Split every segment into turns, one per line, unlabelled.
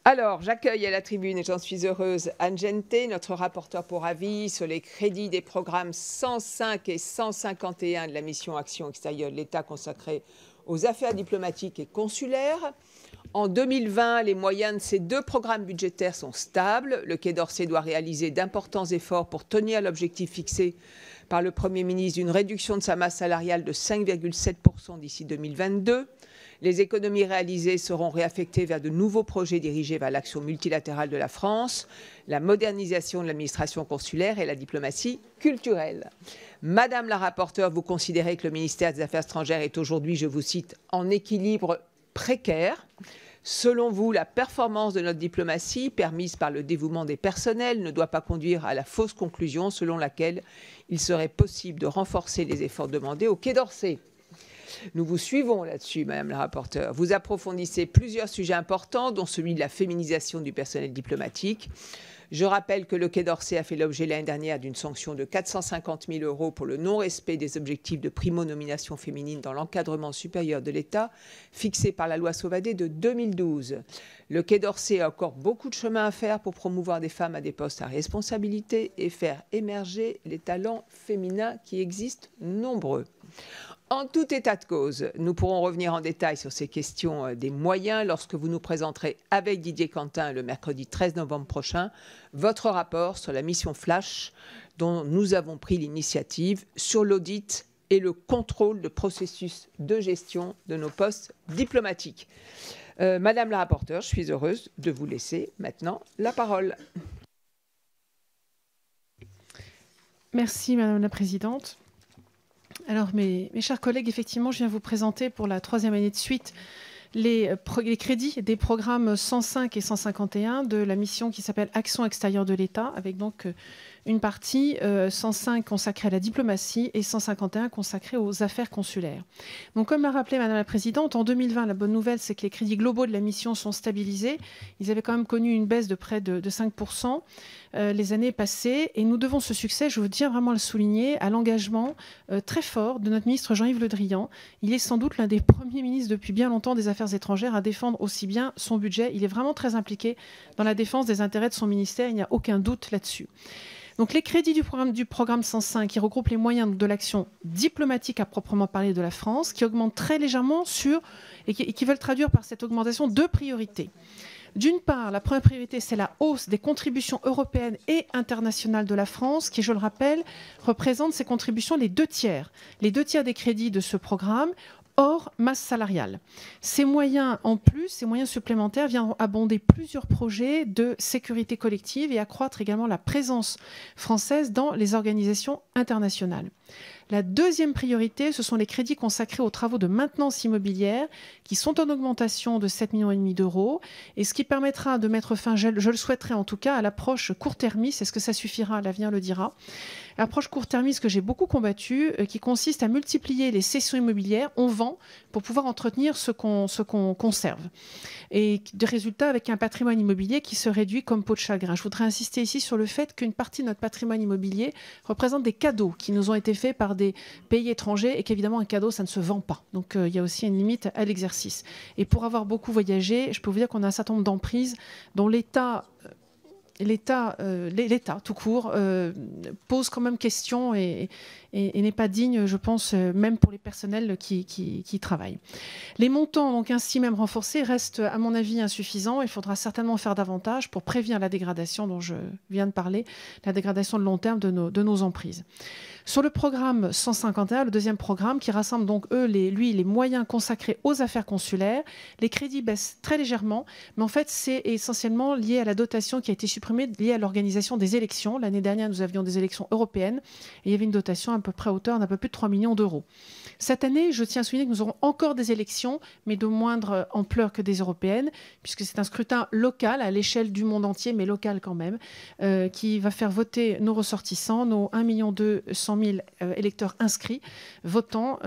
Alors, j'accueille à la tribune, et j'en suis heureuse, Anne Genté, notre rapporteure pour avis sur les crédits des programmes 105 et 151 de la mission Action extérieure de l'État consacrée aux affaires diplomatiques et consulaires. En 2020, les moyens de ces deux programmes budgétaires sont stables. Le Quai d'Orsay doit réaliser d'importants efforts pour tenir l'objectif fixé par le Premier ministre d'une réduction de sa masse salariale de 5,7% d'ici 2022. Les économies réalisées seront réaffectées vers de nouveaux projets dirigés vers l'action multilatérale de la France, la modernisation de l'administration consulaire et la diplomatie culturelle. Madame la rapporteure, vous considérez que le ministère des Affaires étrangères est aujourd'hui, je vous cite, en équilibre précaire. Selon vous, la performance de notre diplomatie, permise par le dévouement des personnels, ne doit pas conduire à la fausse conclusion selon laquelle il serait possible de renforcer les efforts demandés au Quai d'Orsay. Nous vous suivons là-dessus, Madame la rapporteure. Vous approfondissez plusieurs sujets importants, dont celui de la féminisation du personnel diplomatique. Je rappelle que le Quai d'Orsay a fait l'objet l'année dernière d'une sanction de 450 000 € pour le non-respect des objectifs de primo-nomination féminine dans l'encadrement supérieur de l'État, fixés par la loi Sauvadet de 2012. Le Quai d'Orsay a encore beaucoup de chemin à faire pour promouvoir des femmes à des postes à responsabilité et faire émerger les talents féminins qui existent nombreux. En tout état de cause, nous pourrons revenir en détail sur ces questions des moyens lorsque vous nous présenterez avec Didier Quentin le mercredi 13 novembre prochain votre rapport sur la mission Flash dont nous avons pris l'initiative sur l'audit et le contrôle de processus de gestion de nos postes diplomatiques. Madame la rapporteure, je suis heureuse de vous laisser maintenant la parole.
Merci Madame la Présidente. Alors, mes chers collègues, effectivement, je viens vous présenter pour la 3e année de suite les crédits des programmes 105 et 151 de la mission qui s'appelle Action extérieure de l'État, avec donc une partie 105 consacrée à la diplomatie et 151 consacrée aux affaires consulaires. Donc, comme l'a rappelé Madame la Présidente, en 2020, la bonne nouvelle, c'est que les crédits globaux de la mission sont stabilisés. Ils avaient quand même connu une baisse de près de 5% les années passées. Et nous devons ce succès, je veux dire vraiment le souligner, à l'engagement très fort de notre ministre Jean-Yves Le Drian. Il est sans doute l'un des premiers ministres depuis bien longtemps des Affaires étrangères à défendre aussi bien son budget. Il est vraiment très impliqué dans la défense des intérêts de son ministère. Il n'y a aucun doute là-dessus. Donc les crédits du programme 105 qui regroupent les moyens de l'action diplomatique à proprement parler de la France, qui augmentent très légèrement et qui veulent traduire par cette augmentation deux priorités. D'une part, la première priorité, c'est la hausse des contributions européennes et internationales de la France, qui, je le rappelle, représente ces contributions les 2 tiers. Les 2 tiers des crédits de ce programme hors masse salariale. Ces moyens en plus, ces moyens supplémentaires viendront abonder plusieurs projets de sécurité collective et accroître également la présence française dans les organisations internationales. La deuxième priorité, ce sont les crédits consacrés aux travaux de maintenance immobilière qui sont en augmentation de 7,5 millions d'euros et ce qui permettra de mettre fin, je le souhaiterais en tout cas, à l'approche court-termiste. Est-ce que ça suffira? L'avenir le dira. L'approche court-termiste que j'ai beaucoup combattue, qui consiste à multiplier les cessions immobilières. On vend pour pouvoir entretenir ce qu'on conserve. Et de résultat, avec un patrimoine immobilier qui se réduit comme peau de chagrin. Je voudrais insister ici sur le fait qu'une partie de notre patrimoine immobilier représente des cadeaux qui nous ont été faits par des pays étrangers et qu'évidemment, un cadeau, ça ne se vend pas. Donc, il y a aussi une limite à l'exercice. Et pour avoir beaucoup voyagé, je peux vous dire qu'on a un certain nombre d'emprises dont l'État tout court pose quand même question et n'est pas digne, je pense, même pour les personnels qui travaillent. Les montants, donc ainsi même renforcés, restent à mon avis insuffisants. Il faudra certainement faire davantage pour prévenir la dégradation dont je viens de parler, la dégradation de long terme de nos emprises. Sur le programme 151, le deuxième programme, qui rassemble donc, les moyens consacrés aux affaires consulaires, les crédits baissent très légèrement, mais en fait, c'est essentiellement lié à la dotation qui a été supprimée, liée à l'organisation des élections. L'année dernière, nous avions des élections européennes et il y avait une dotation à peu près à hauteur d'un peu plus de 3 millions d'euros. Cette année, je tiens à souligner que nous aurons encore des élections, mais de moindre ampleur que des européennes, puisque c'est un scrutin local à l'échelle du monde entier, mais local quand même, qui va faire voter nos ressortissants, nos 1 200 000 électeurs inscrits, votant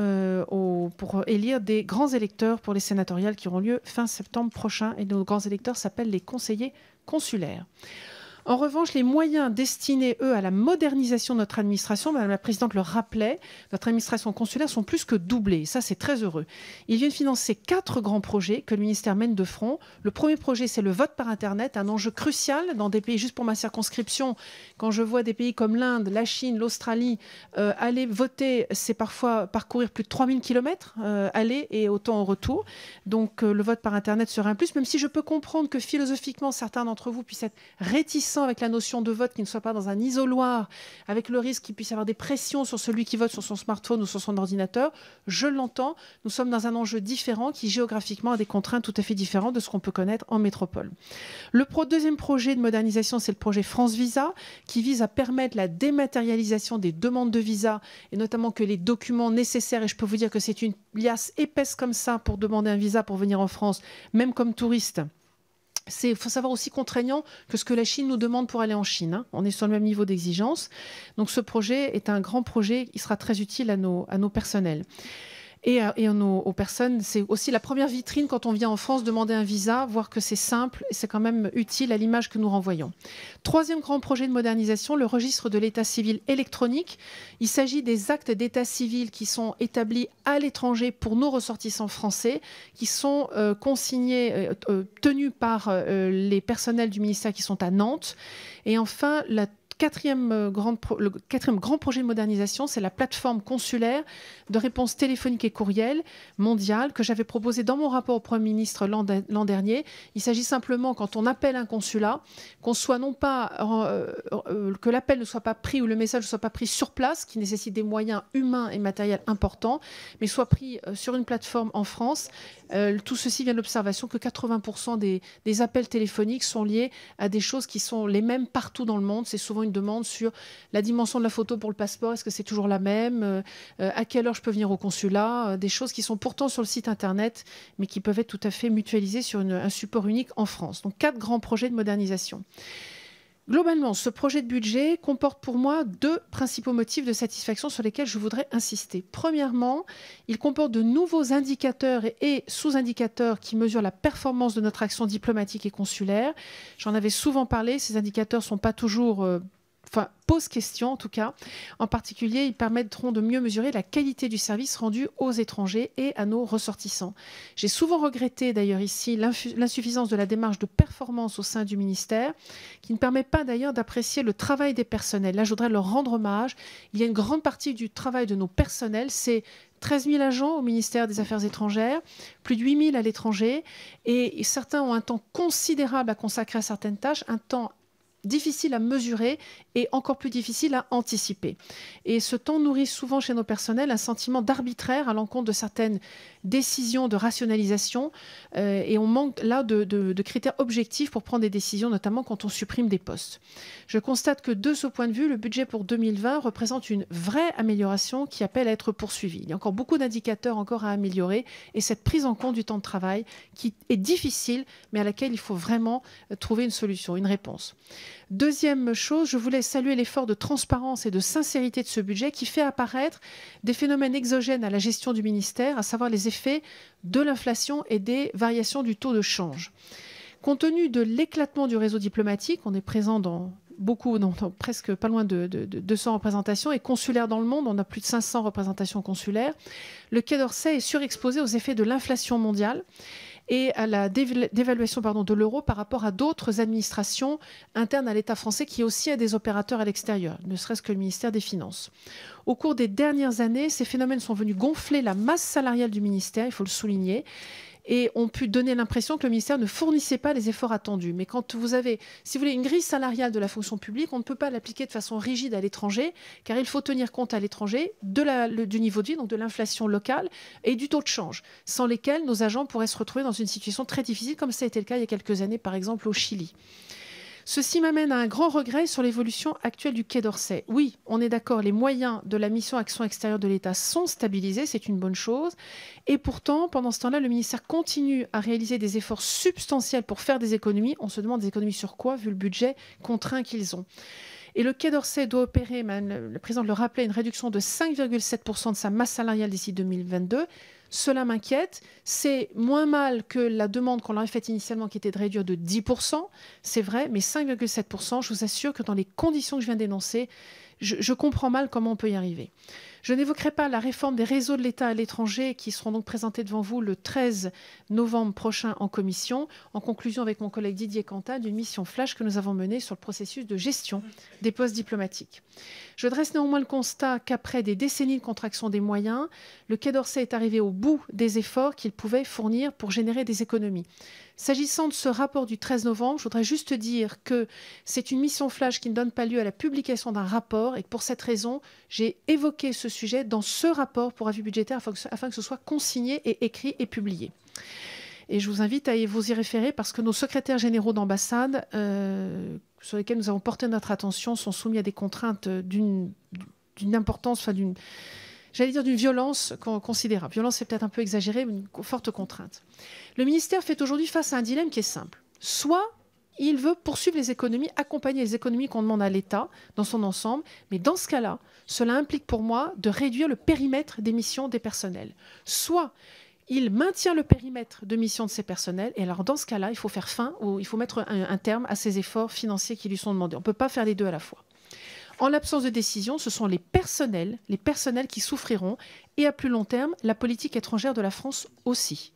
pour élire des grands électeurs pour les sénatoriales qui auront lieu fin septembre prochain. Et nos grands électeurs s'appellent les conseillers consulaires. En revanche, les moyens destinés, eux, à la modernisation de notre administration, Madame la Présidente le rappelait, notre administration consulaire sont plus que doublés. Ça, c'est très heureux. Ils viennent financer 4 grands projets que le ministère mène de front. Le premier projet, c'est le vote par Internet, un enjeu crucial dans des pays, juste pour ma circonscription, quand je vois des pays comme l'Inde, la Chine, l'Australie, aller voter, c'est parfois parcourir plus de 3000 km, aller et autant en retour. Donc le vote par Internet serait un plus, même si je peux comprendre que philosophiquement, certains d'entre vous puissent être réticents avec la notion de vote, qui ne soit pas dans un isoloir, avec le risque qu'il puisse y avoir des pressions sur celui qui vote sur son smartphone ou sur son ordinateur. Je l'entends, nous sommes dans un enjeu différent qui géographiquement a des contraintes tout à fait différentes de ce qu'on peut connaître en métropole. Le deuxième projet de modernisation, c'est le projet France Visa, qui vise à permettre la dématérialisation des demandes de visa, et notamment que les documents nécessaires, et je peux vous dire que c'est une liasse épaisse comme ça pour demander un visa pour venir en France, même comme touriste. Il faut savoir aussi contraignant que ce que la Chine nous demande pour aller en Chine. Hein. On est sur le même niveau d'exigence. Donc ce projet est un grand projet qui sera très utile à nos personnels. Et aux personnes, c'est aussi la première vitrine quand on vient en France demander un visa, voir que c'est simple et c'est quand même utile à l'image que nous renvoyons. Troisième grand projet de modernisation, le registre de l'état civil électronique. Il s'agit des actes d'état civil qui sont établis à l'étranger pour nos ressortissants français, qui sont consignés, tenus par les personnels du ministère qui sont à Nantes. Et enfin, le quatrième grand projet de modernisation, c'est la plateforme consulaire de réponse téléphonique et courriel mondiale que j'avais proposée dans mon rapport au Premier ministre l'an dernier. Il s'agit simplement, quand on appelle un consulat, qu'on soit non pas que l'appel ne soit pas pris ou le message ne soit pas pris sur place, qui nécessite des moyens humains et matériels importants, mais soit pris sur une plateforme en France. Tout ceci vient de l'observation que 80% des appels téléphoniques sont liés à des choses qui sont les mêmes partout dans le monde. C'est souvent une demande sur la dimension de la photo pour le passeport, est-ce que c'est toujours la même, à quelle heure je peux venir au consulat, des choses qui sont pourtant sur le site internet, mais qui peuvent être tout à fait mutualisées sur un support unique en France. Donc 4 grands projets de modernisation. Globalement, ce projet de budget comporte pour moi 2 principaux motifs de satisfaction sur lesquels je voudrais insister. Premièrement, il comporte de nouveaux indicateurs et sous-indicateurs qui mesurent la performance de notre action diplomatique et consulaire. J'en avais souvent parlé, ces indicateurs ne sont pas toujours... pose question en tout cas. En particulier, ils permettront de mieux mesurer la qualité du service rendu aux étrangers et à nos ressortissants. J'ai souvent regretté d'ailleurs ici l'insuffisance de la démarche de performance au sein du ministère, qui ne permet pas d'ailleurs d'apprécier le travail des personnels. Là, je voudrais leur rendre hommage. Il y a une grande partie du travail de nos personnels, c'est 13 000 agents au ministère des Affaires étrangères, plus de 8 000 à l'étranger, et certains ont un temps considérable à consacrer à certaines tâches, un temps difficile à mesurer et encore plus difficile à anticiper. Et ce temps nourrit souvent chez nos personnels un sentiment d'arbitraire à l'encontre de certaines décisions de rationalisation et on manque là de critères objectifs pour prendre des décisions, notamment quand on supprime des postes. Je constate que de ce point de vue, le budget pour 2020 représente une vraie amélioration qui appelle à être poursuivie. Il y a encore beaucoup d'indicateurs encore à améliorer et cette prise en compte du temps de travail qui est difficile mais à laquelle il faut vraiment trouver une solution, une réponse. Deuxième chose, je voulais saluer l'effort de transparence et de sincérité de ce budget qui fait apparaître des phénomènes exogènes à la gestion du ministère, à savoir les effets de l'inflation et des variations du taux de change. Compte tenu de l'éclatement du réseau diplomatique, on est présent dans presque pas loin de 200 représentations et consulaires dans le monde, on a plus de 500 représentations consulaires. Le Quai d'Orsay est surexposé aux effets de l'inflation mondiale et à la dévaluation de l'euro par rapport à d'autres administrations internes à l'État français qui aussi a des opérateurs à l'extérieur, ne serait-ce que le ministère des Finances. Au cours des dernières années, ces phénomènes sont venus gonfler la masse salariale du ministère, il faut le souligner, et ont pu donner l'impression que le ministère ne fournissait pas les efforts attendus. Mais quand vous avez, si vous voulez, une grille salariale de la fonction publique, on ne peut pas l'appliquer de façon rigide à l'étranger, car il faut tenir compte à l'étranger du niveau de vie, donc de l'inflation locale et du taux de change, sans lesquels nos agents pourraient se retrouver dans une situation très difficile, comme ça a été le cas il y a quelques années, par exemple au Chili. Ceci m'amène à un grand regret sur l'évolution actuelle du Quai d'Orsay. Oui, on est d'accord, les moyens de la mission Action extérieure de l'État sont stabilisés, c'est une bonne chose. Et pourtant, pendant ce temps-là, le ministère continue à réaliser des efforts substantiels pour faire des économies. On se demande des économies sur quoi, vu le budget contraint qu'ils ont. Et le Quai d'Orsay doit opérer, le président le rappelait, une réduction de 5,7% de sa masse salariale d'ici 2022. Cela m'inquiète. C'est moins mal que la demande qu'on leur a faite initialement, qui était de réduire de 10%. C'est vrai, mais 5,7%, je vous assure que dans les conditions que je viens d'énoncer, je comprends mal comment on peut y arriver. Je n'évoquerai pas la réforme des réseaux de l'État à l'étranger qui seront donc présentés devant vous le 13 novembre prochain en commission, en conclusion avec mon collègue Didier Quentin d'une mission flash que nous avons menée sur le processus de gestion des postes diplomatiques. Je dresse néanmoins le constat qu'après des décennies de contraction des moyens, le Quai d'Orsay est arrivé au bout des efforts qu'il pouvait fournir pour générer des économies. S'agissant de ce rapport du 13 novembre, je voudrais juste dire que c'est une mission flash qui ne donne pas lieu à la publication d'un rapport et que pour cette raison, j'ai évoqué ce sujet dans ce rapport pour avis budgétaire afin que ce soit consigné et écrit et publié. Et je vous invite à vous y référer parce que nos secrétaires généraux d'ambassade, sur lesquels nous avons porté notre attention, sont soumis à des contraintes d'une importance, enfin d'une violence considérable. Violence, c'est peut-être un peu exagéré, mais une forte contrainte. Le ministère fait aujourd'hui face à un dilemme qui est simple. Soit il veut poursuivre les économies, accompagner les économies qu'on demande à l'État dans son ensemble, mais dans ce cas-là, cela implique pour moi de réduire le périmètre des missions des personnels. Soit il maintient le périmètre de mission de ses personnels, et alors dans ce cas-là, il faut faire fin, ou il faut mettre un terme à ces efforts financiers qui lui sont demandés. On ne peut pas faire les deux à la fois. En l'absence de décision, ce sont les personnels qui souffriront, et à plus long terme, la politique étrangère de la France aussi.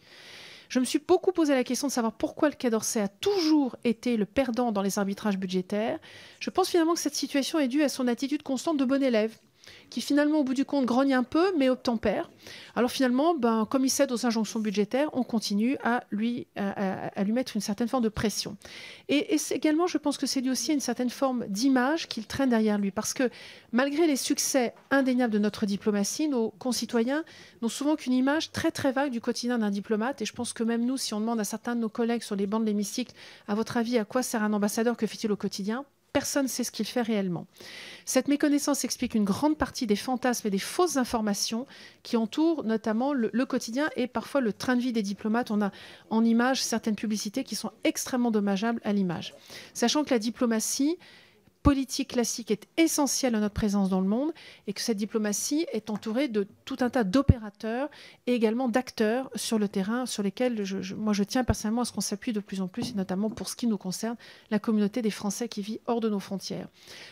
Je me suis beaucoup posé la question de savoir pourquoi le Quai d'Orsay a toujours été le perdant dans les arbitrages budgétaires. Je pense finalement que cette situation est due à son attitude constante de bon élève, qui finalement, au bout du compte, grogne un peu, mais obtempère. Alors finalement, comme il cède aux injonctions budgétaires, on continue à lui mettre une certaine forme de pression. Et également, je pense que c'est dû aussi à une certaine forme d'image qu'il traîne derrière lui. Parce que malgré les succès indéniables de notre diplomatie, nos concitoyens n'ont souvent qu'une image très très vague du quotidien d'un diplomate. Et je pense que même nous, si on demande à certains de nos collègues sur les bancs de l'hémicycle, à votre avis, à quoi sert un ambassadeur, que fait-il au quotidien ? Personne ne sait ce qu'il fait réellement. Cette méconnaissance explique une grande partie des fantasmes et des fausses informations qui entourent notamment le quotidien et parfois le train de vie des diplomates. On a en image certaines publicités qui sont extrêmement dommageables à l'image. Sachant que la diplomatie politique classique est essentielle à notre présence dans le monde et que cette diplomatie est entourée de tout un tas d'opérateurs et également d'acteurs sur le terrain sur lesquels moi je tiens personnellement à ce qu'on s'appuie de plus en plus, et notamment pour ce qui nous concerne, la communauté des Français qui vit hors de nos frontières.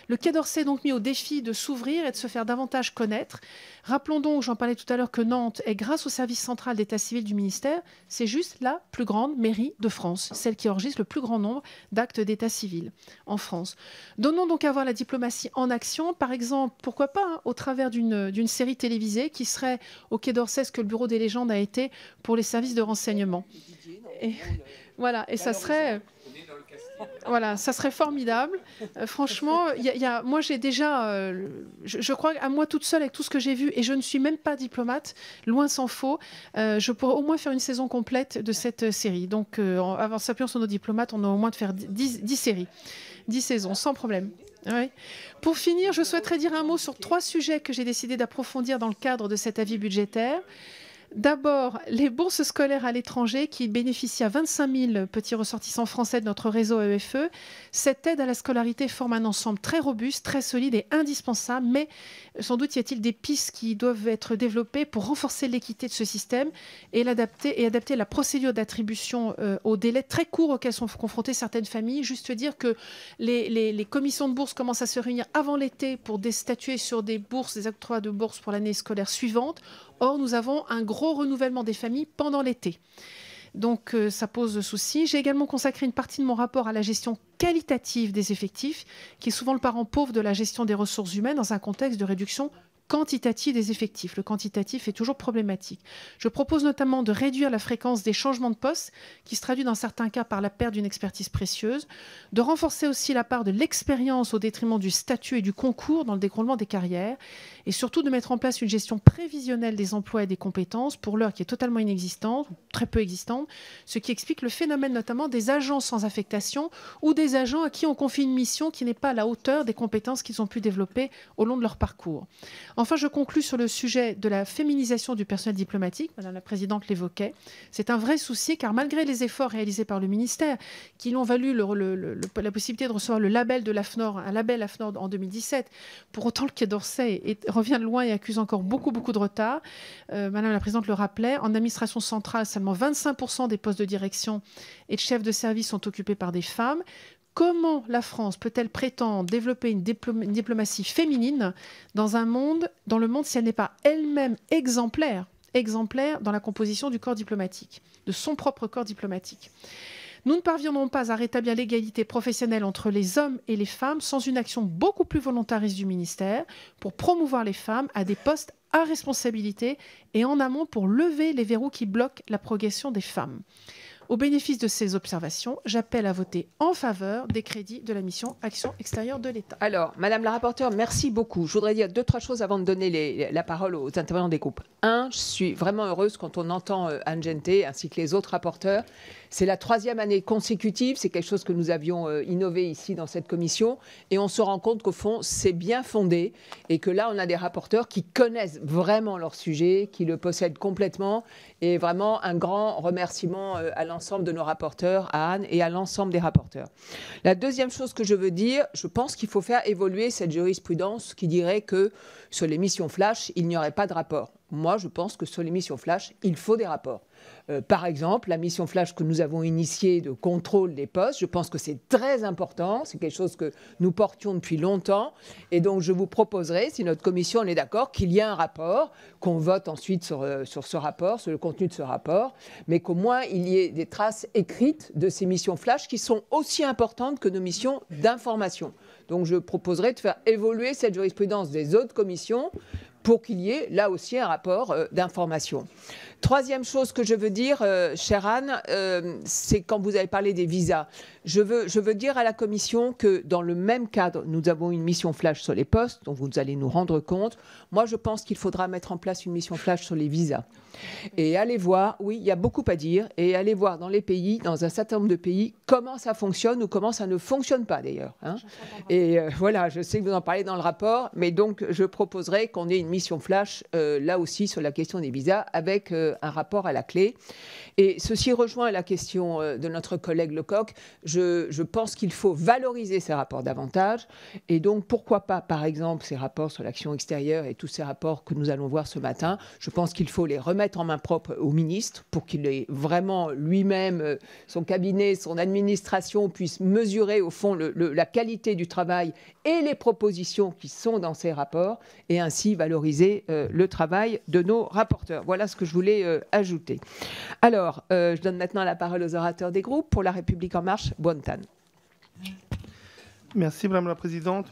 Le Quai d'Orsay est donc mis au défi de s'ouvrir et de se faire davantage connaître. Rappelons donc, j'en parlais tout à l'heure, que Nantes est, grâce au service central d'état civil du ministère, c'est juste la plus grande mairie de France, celle qui enregistre le plus grand nombre d'actes d'état civil en France. Donnons donc à voir la diplomatie en action, par exemple, pourquoi pas, au travers d'une série télévisée qui serait au Quai d'Orsay ce que le Bureau des légendes a été pour les services de renseignement. Et, voilà, et ça serait... Voilà, ça serait formidable. Franchement, moi j'ai déjà, je crois à moi toute seule avec tout ce que j'ai vu, et je ne suis même pas diplomate, loin s'en faut, je pourrais au moins faire une saison complète de cette série. Donc, en s'appuyant sur nos diplomates, on a au moins de faire 10 séries, 10 saisons, sans problème. Oui. Pour finir, je souhaiterais dire un mot sur 3 sujets que j'ai décidé d'approfondir dans le cadre de cet avis budgétaire. D'abord, les bourses scolaires à l'étranger qui bénéficient à 25 000 petits ressortissants français de notre réseau EFE. Cette aide à la scolarité forme un ensemble très robuste, très solide et indispensable, mais sans doute y a-t-il des pistes qui doivent être développées pour renforcer l'équité de ce système et adapter la procédure d'attribution aux délais très courts auxquels sont confrontées certaines familles. Juste dire que les commissions de bourse commencent à se réunir avant l'été pour statuer sur des bourses, des octrois de bourse pour l'année scolaire suivante. Or, nous avons un gros renouvellement des familles pendant l'été. Donc, ça pose souci. J'ai également consacré une partie de mon rapport à la gestion qualitative des effectifs, qui est souvent le parent pauvre de la gestion des ressources humaines dans un contexte de réduction quantitative des effectifs. Le quantitatif est toujours problématique. Je propose notamment de réduire la fréquence des changements de poste, qui se traduit dans certains cas par la perte d'une expertise précieuse, de renforcer aussi la part de l'expérience au détriment du statut et du concours dans le déroulement des carrières, et surtout de mettre en place une gestion prévisionnelle des emplois et des compétences, pour l'heure qui est totalement inexistante, ou très peu existante, ce qui explique le phénomène notamment des agents sans affectation ou des agents à qui on confie une mission qui n'est pas à la hauteur des compétences qu'ils ont pu développer au long de leur parcours. Enfin, je conclus sur le sujet de la féminisation du personnel diplomatique. Madame la Présidente l'évoquait. C'est un vrai souci, car malgré les efforts réalisés par le ministère, qui lui ont valu la possibilité de recevoir le label de l'AFNOR, un label AFNOR en 2017, pour autant le Quai d'Orsay revient de loin et accuse encore beaucoup de retard. Madame la Présidente le rappelait, en administration centrale, seulement 25% des postes de direction et de chefs de service sont occupés par des femmes. Comment la France peut-elle prétendre développer une diplomatie féminine dans le monde si elle n'est pas elle-même exemplaire dans la composition du corps diplomatique, de son propre corps diplomatique? Nous ne parviendrons pas à rétablir l'égalité professionnelle entre les hommes et les femmes sans une action beaucoup plus volontariste du ministère pour promouvoir les femmes à des postes à responsabilité et en amont pour lever les verrous qui bloquent la progression des femmes. Au bénéfice de ces observations, j'appelle à voter en faveur des crédits de la mission Action extérieure de l'État.
Alors, Madame la rapporteure, merci beaucoup. Je voudrais dire 2-3 choses avant de donner la parole aux intervenants des groupes. Je suis vraiment heureuse quand on entend Anne Genté ainsi que les autres rapporteurs. C'est la 3e année consécutive, c'est quelque chose que nous avions innové ici dans cette commission, et on se rend compte qu'au fond, c'est bien fondé, et que là, on a des rapporteurs qui connaissent vraiment leur sujet, qui le possèdent complètement, et vraiment un grand remerciement à l'ensemble de nos rapporteurs, à Anne et à l'ensemble des rapporteurs. La deuxième chose que je veux dire, je pense qu'il faut faire évoluer cette jurisprudence qui dirait que sur les missions flash, il n'y aurait pas de rapport. Moi, je pense que sur les missions flash, il faut des rapports. Par exemple, la mission flash que nous avons initiée de contrôle des postes, je pense que c'est très important. C'est quelque chose que nous portions depuis longtemps. Et donc, je vous proposerai, si notre commission en est d'accord, qu'il y ait un rapport, qu'on vote ensuite sur ce rapport, sur le contenu de ce rapport, mais qu'au moins, il y ait des traces écrites de ces missions flash qui sont aussi importantes que nos missions d'information. Donc, je proposerai de faire évoluer cette jurisprudence des autres commissions pour qu'il y ait là aussi un rapport d'information. Troisième chose que je veux dire, chère Anne, c'est quand vous avez parlé des visas. Je veux dire à la Commission que dans le même cadre, nous avons une mission flash sur les postes, dont vous allez nous rendre compte. Moi, je pense qu'il faudra mettre en place une mission flash sur les visas. Et allez voir, oui, il y a beaucoup à dire, et allez voir dans les pays, dans un certain nombre de pays, comment ça fonctionne ou comment ça ne fonctionne pas d'ailleurs. Hein. Et voilà, je sais que vous en parlez dans le rapport, mais donc je proposerai qu'on ait une mission flash là aussi sur la question des visas avec un rapport à la clé. Et ceci rejoint la question de notre collègue Lecoq. Je pense qu'il faut valoriser ces rapports davantage. Et donc, pourquoi pas, par exemple, ces rapports sur l'action extérieure et tous ces rapports que nous allons voir ce matin, je pense qu'il faut les remettre en main propre au ministre pour qu'il ait vraiment lui-même, son cabinet, son administration puisse mesurer au fond la qualité du travail et les propositions qui sont dans ces rapports et ainsi valoriser le travail de nos rapporteurs. Voilà ce que je voulais ajouter. Alors, je donne maintenant la parole aux orateurs des groupes. Pour La République En Marche, Buontan.
Merci Madame la Présidente.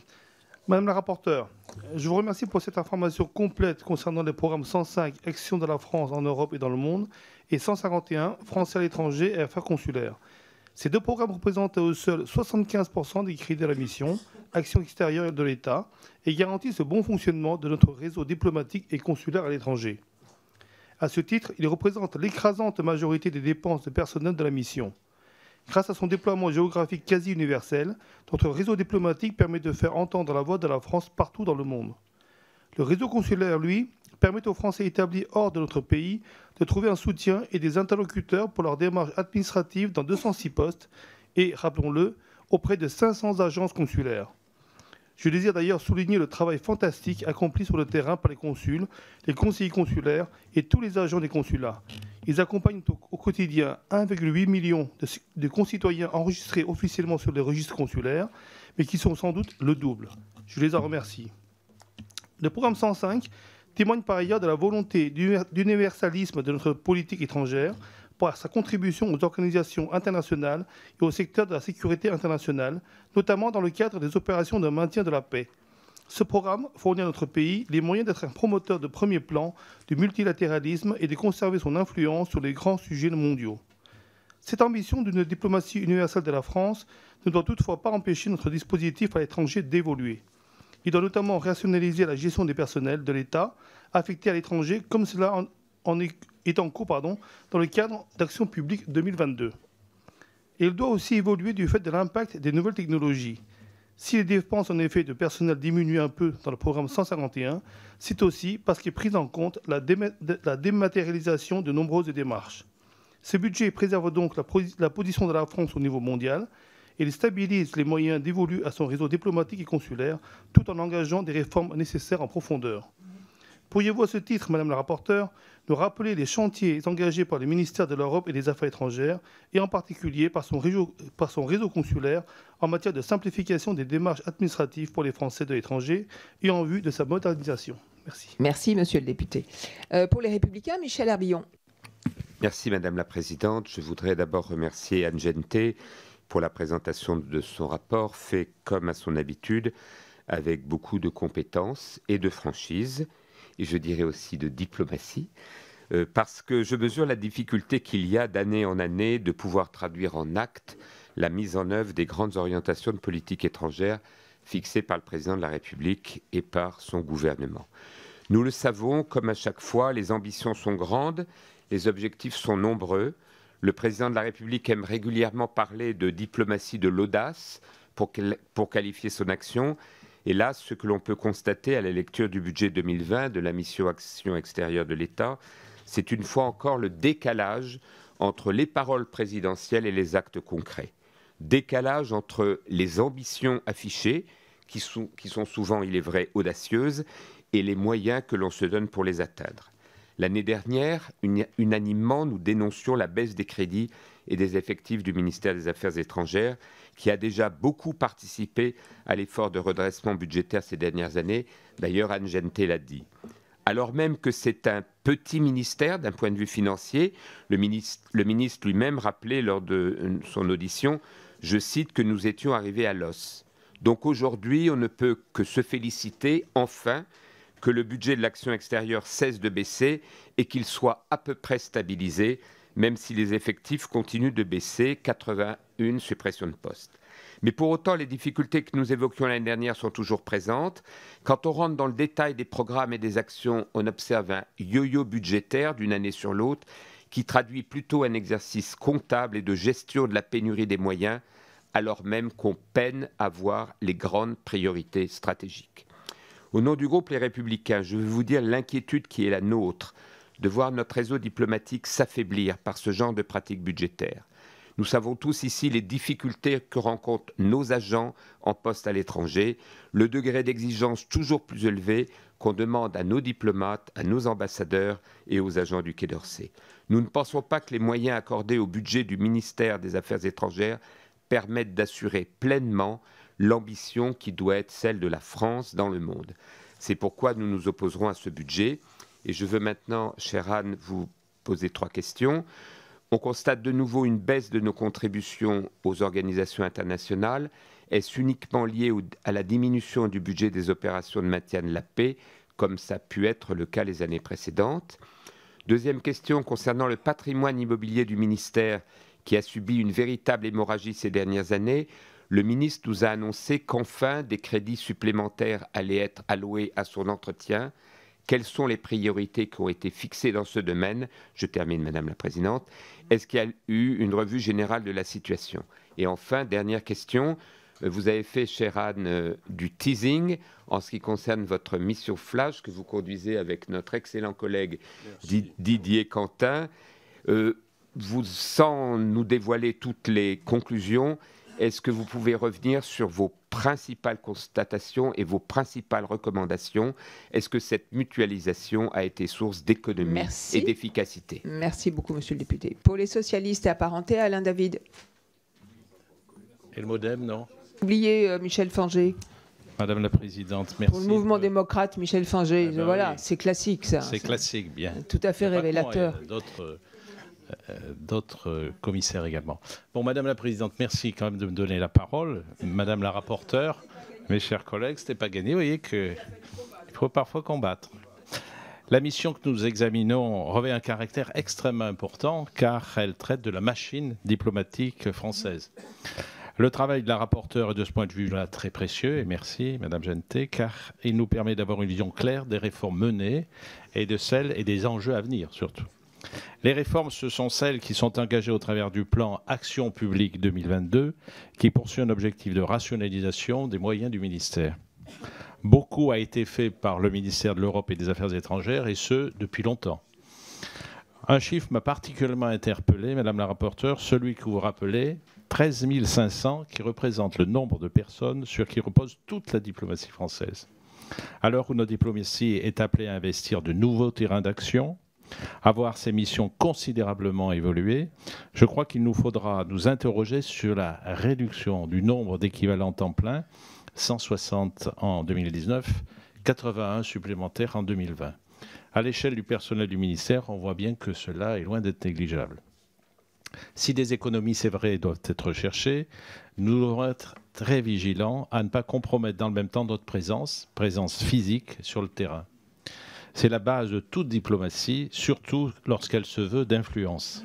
Madame la rapporteure, je vous remercie pour cette information complète concernant les programmes 105, Action de la France en Europe et dans le monde, et 151, Français à l'étranger et Affaires consulaires. Ces deux programmes représentent à eux seuls 75% des crédits de la mission, Action extérieure de l'État, et garantissent le bon fonctionnement de notre réseau diplomatique et consulaire à l'étranger. À ce titre, ils représentent l'écrasante majorité des dépenses de personnel de la mission. Grâce à son déploiement géographique quasi universel, notre réseau diplomatique permet de faire entendre la voix de la France partout dans le monde. Le réseau consulaire, lui, permet aux Français établis hors de notre pays de trouver un soutien et des interlocuteurs pour leurs démarches administratives dans 206 postes et, rappelons-le, auprès de 500 agences consulaires. Je désire d'ailleurs souligner le travail fantastique accompli sur le terrain par les consuls, les conseillers consulaires et tous les agents des consulats. Ils accompagnent au quotidien 1,8 million de concitoyens enregistrés officiellement sur les registres consulaires, mais qui sont sans doute le double. Je les en remercie. Le programme 105 témoigne par ailleurs de la volonté d'universalisme de notre politique étrangère par sa contribution aux organisations internationales et au secteur de la sécurité internationale, notamment dans le cadre des opérations de maintien de la paix. Ce programme fournit à notre pays les moyens d'être un promoteur de premier plan du multilatéralisme et de conserver son influence sur les grands sujets mondiaux. Cette ambition d'une diplomatie universelle de la France ne doit toutefois pas empêcher notre dispositif à l'étranger d'évoluer. Il doit notamment rationaliser la gestion des personnels de l'État affectés à l'étranger, comme cela est en cours dans le cadre d'Action publique 2022. Et il doit aussi évoluer du fait de l'impact des nouvelles technologies. Si les dépenses en effet de personnel diminuent un peu dans le programme 151, c'est aussi parce qu'est prise en compte la dématérialisation de nombreuses démarches. Ce budget préserve donc la position de la France au niveau mondial et il stabilise les moyens dévolus à son réseau diplomatique et consulaire tout en engageant des réformes nécessaires en profondeur. Pourriez-vous à ce titre, Madame la rapporteure, nous rappeler les chantiers engagés par le ministère de l'Europe et des Affaires étrangères, et en particulier par son réseau consulaire, en matière de simplification des démarches administratives pour les Français de l'étranger et en vue de sa modernisation? Merci.
Merci, Monsieur le député. Pour les Républicains, Michel Herbillon.
Merci, Madame la Présidente. Je voudrais d'abord remercier Anne Genté pour la présentation de son rapport, fait comme à son habitude, avec beaucoup de compétences et de franchise, et je dirais aussi de diplomatie, parce que je mesure la difficulté qu'il y a d'année en année de pouvoir traduire en actes la mise en œuvre des grandes orientations de politique étrangère fixées par le Président de la République et par son gouvernement. Nous le savons, comme à chaque fois, les ambitions sont grandes, les objectifs sont nombreux. Le Président de la République aime régulièrement parler de diplomatie de l'audace pour qualifier son action. Et là, ce que l'on peut constater à la lecture du budget 2020 de la mission Action extérieure de l'État, c'est une fois encore le décalage entre les paroles présidentielles et les actes concrets. Décalage entre les ambitions affichées, qui sont souvent, il est vrai, audacieuses, et les moyens que l'on se donne pour les atteindre. L'année dernière, unanimement, nous dénoncions la baisse des crédits et des effectifs du ministère des Affaires étrangères, qui a déjà beaucoup participé à l'effort de redressement budgétaire ces dernières années. D'ailleurs, Anne Genté l'a dit. Alors même que c'est un petit ministère d'un point de vue financier, le ministre lui-même rappelait lors de son audition, je cite, que nous étions arrivés à l'os. Donc aujourd'hui, on ne peut que se féliciter, enfin, que le budget de l'action extérieure cesse de baisser et qu'il soit à peu près stabilisé, même si les effectifs continuent de baisser, 81 suppressions de postes. Mais pour autant, les difficultés que nous évoquions l'année dernière sont toujours présentes. Quand on rentre dans le détail des programmes et des actions, on observe un yo-yo budgétaire d'une année sur l'autre qui traduit plutôt un exercice comptable et de gestion de la pénurie des moyens, alors même qu'on peine à voir les grandes priorités stratégiques. Au nom du groupe Les Républicains, je veux vous dire l'inquiétude qui est la nôtre de voir notre réseau diplomatique s'affaiblir par ce genre de pratiques budgétaires. Nous savons tous ici les difficultés que rencontrent nos agents en poste à l'étranger, le degré d'exigence toujours plus élevé qu'on demande à nos diplomates, à nos ambassadeurs et aux agents du Quai d'Orsay. Nous ne pensons pas que les moyens accordés au budget du ministère des Affaires étrangères permettent d'assurer pleinement l'ambition qui doit être celle de la France dans le monde. C'est pourquoi nous nous opposerons à ce budget. Et je veux maintenant, chère Anne, vous poser 3 questions. On constate de nouveau une baisse de nos contributions aux organisations internationales. Est-ce uniquement lié à la diminution du budget des opérations de maintien de la paix, comme ça a pu être le cas les années précédentes? Deuxième question concernant le patrimoine immobilier du ministère qui a subi une véritable hémorragie ces dernières années. Le ministre nous a annoncé qu'enfin des crédits supplémentaires allaient être alloués à son entretien. Quelles sont les priorités qui ont été fixées dans ce domaine? Je termine, Madame la Présidente. Est-ce qu'il y a eu une revue générale de la situation? Et enfin, dernière question, vous avez fait, chère Anne, du teasing en ce qui concerne votre mission flash que vous conduisez avec notre excellent collègue Didier Quentin. Sans nous dévoiler toutes les conclusions, est-ce que vous pouvez revenir sur vos principales constatations et vos principales recommandations? Est-ce que cette mutualisation a été source d'économie et d'efficacité?
Merci beaucoup, Monsieur le député. Pour les socialistes et apparentés, Alain David.
Et le MoDem, non?
Oubliez Michel Fanger.
Madame la Présidente, merci.
Pour le mouvement démocrate, Michel Fanger, voilà, oui. C'est classique, ça.
C'est classique, bien.
Tout à fait révélateur.
D'autres commissaires également. Bon, Madame la Présidente, merci quand même de me donner la parole. Madame la rapporteure, mes chers collègues, ce n'est pas gagné. Vous voyez qu'il faut parfois combattre. La mission que nous examinons revêt un caractère extrêmement important car elle traite de la machine diplomatique française. Le travail de la rapporteure est de ce point de vue-là très précieux, et merci Madame Genté, car il nous permet d'avoir une vision claire des réformes menées et de celles et des enjeux à venir surtout. Les réformes, ce sont celles qui sont engagées au travers du plan Action publique 2022, qui poursuit un objectif de rationalisation des moyens du ministère. Beaucoup a été fait par le ministère de l'Europe et des Affaires étrangères, et ce, depuis longtemps. Un chiffre m'a particulièrement interpellé, Madame la rapporteure, celui que vous rappelez, 13 500, qui représente le nombre de personnes sur qui repose toute la diplomatie française. À l'heure où notre diplomatie est appelée à investir de nouveaux terrains d'action, à voir ses missions considérablement évoluer, je crois qu'il nous faudra nous interroger sur la réduction du nombre d'équivalents temps plein, 160 en 2019, 81 supplémentaires en 2020. À l'échelle du personnel du ministère, on voit bien que cela est loin d'être négligeable. Si des économies, c'est vrai, doivent être recherchées, nous devrons être très vigilants à ne pas compromettre dans le même temps notre présence physique sur le terrain. C'est la base de toute diplomatie, surtout lorsqu'elle se veut d'influence.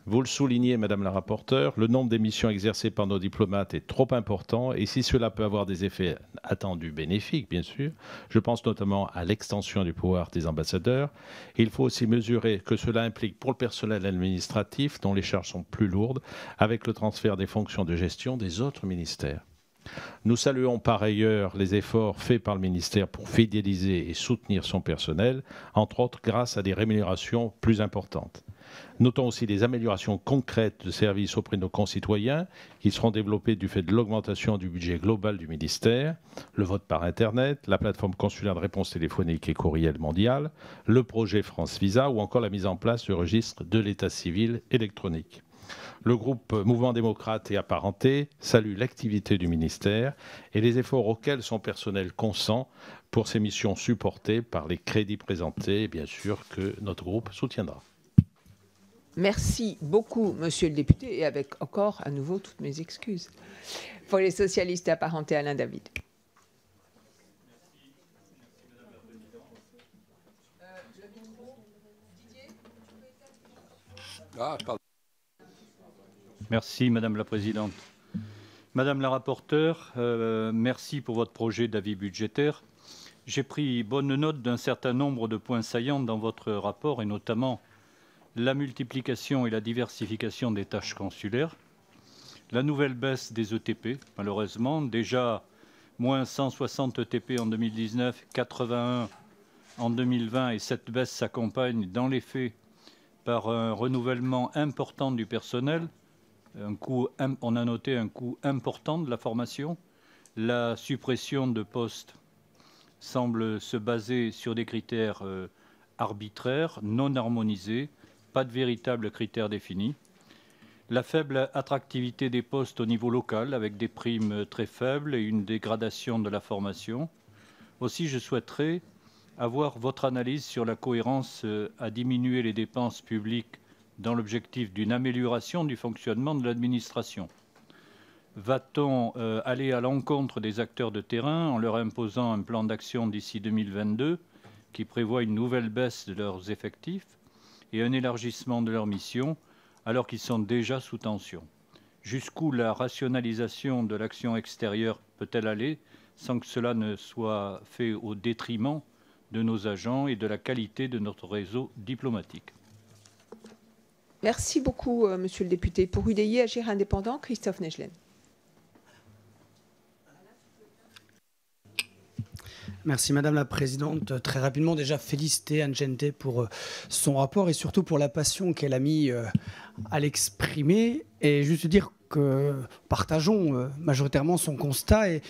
Vous le soulignez, Madame la rapporteure, le nombre des missions exercées par nos diplomates est trop important et si cela peut avoir des effets attendus bénéfiques, bien sûr, je pense notamment à l'extension du pouvoir des ambassadeurs, il faut aussi mesurer que cela implique pour le personnel administratif, dont les charges sont plus lourdes, avec le transfert des fonctions de gestion des autres ministères. Nous saluons par ailleurs les efforts faits par le ministère pour fidéliser et soutenir son personnel, entre autres grâce à des rémunérations plus importantes. Notons aussi des améliorations concrètes de services auprès de nos concitoyens qui seront développées du fait de l'augmentation du budget global du ministère, le vote par Internet, la plateforme consulaire de réponse téléphonique et courriel mondial, le projet France Visa ou encore la mise en place du registre de l'état civil électronique. Le groupe Mouvement démocrate et apparenté salue l'activité du ministère et les efforts auxquels son personnel consent pour ces missions supportées par les crédits présentés, et bien sûr que notre groupe soutiendra.
Merci beaucoup, monsieur le député, et avec encore à nouveau toutes mes excuses. Pour les socialistes apparentés, Alain David.
Merci, Madame la Présidente. Madame la rapporteure, merci pour votre projet d'avis budgétaire. J'ai pris bonne note d'un certain nombre de points saillants dans votre rapport, et notamment la multiplication et la diversification des tâches consulaires, la nouvelle baisse des ETP, malheureusement, déjà moins 160 ETP en 2019, 81 en 2020, et cette baisse s'accompagne dans les faits par un renouvellement important du personnel. On a noté un coût important de la formation. La suppression de postes semble se baser sur des critères arbitraires, non harmonisés, pas de véritables critères définis. La faible attractivité des postes au niveau local, avec des primes très faibles et une dégradation de la formation. Aussi, je souhaiterais avoir votre analyse sur la cohérence à diminuer les dépenses publiques dans l'objectif d'une amélioration du fonctionnement de l'administration. Va-t-on aller à l'encontre des acteurs de terrain en leur imposant un plan d'action d'ici 2022 qui prévoit une nouvelle baisse de leurs effectifs et un élargissement de leurs missions alors qu'ils sont déjà sous tension? Jusqu'où la rationalisation de l'action extérieure peut-elle aller sans que cela ne soit fait au détriment de nos agents et de la qualité de notre réseau diplomatique?
Merci beaucoup, monsieur le député. Pour UDI, Agir indépendant, Christophe Negelen.
Merci Madame la Présidente. Très rapidement, déjà féliciter Anne Gente pour son rapport et surtout pour la passion qu'elle a mis à l'exprimer. Et juste dire que partageons majoritairement son constat et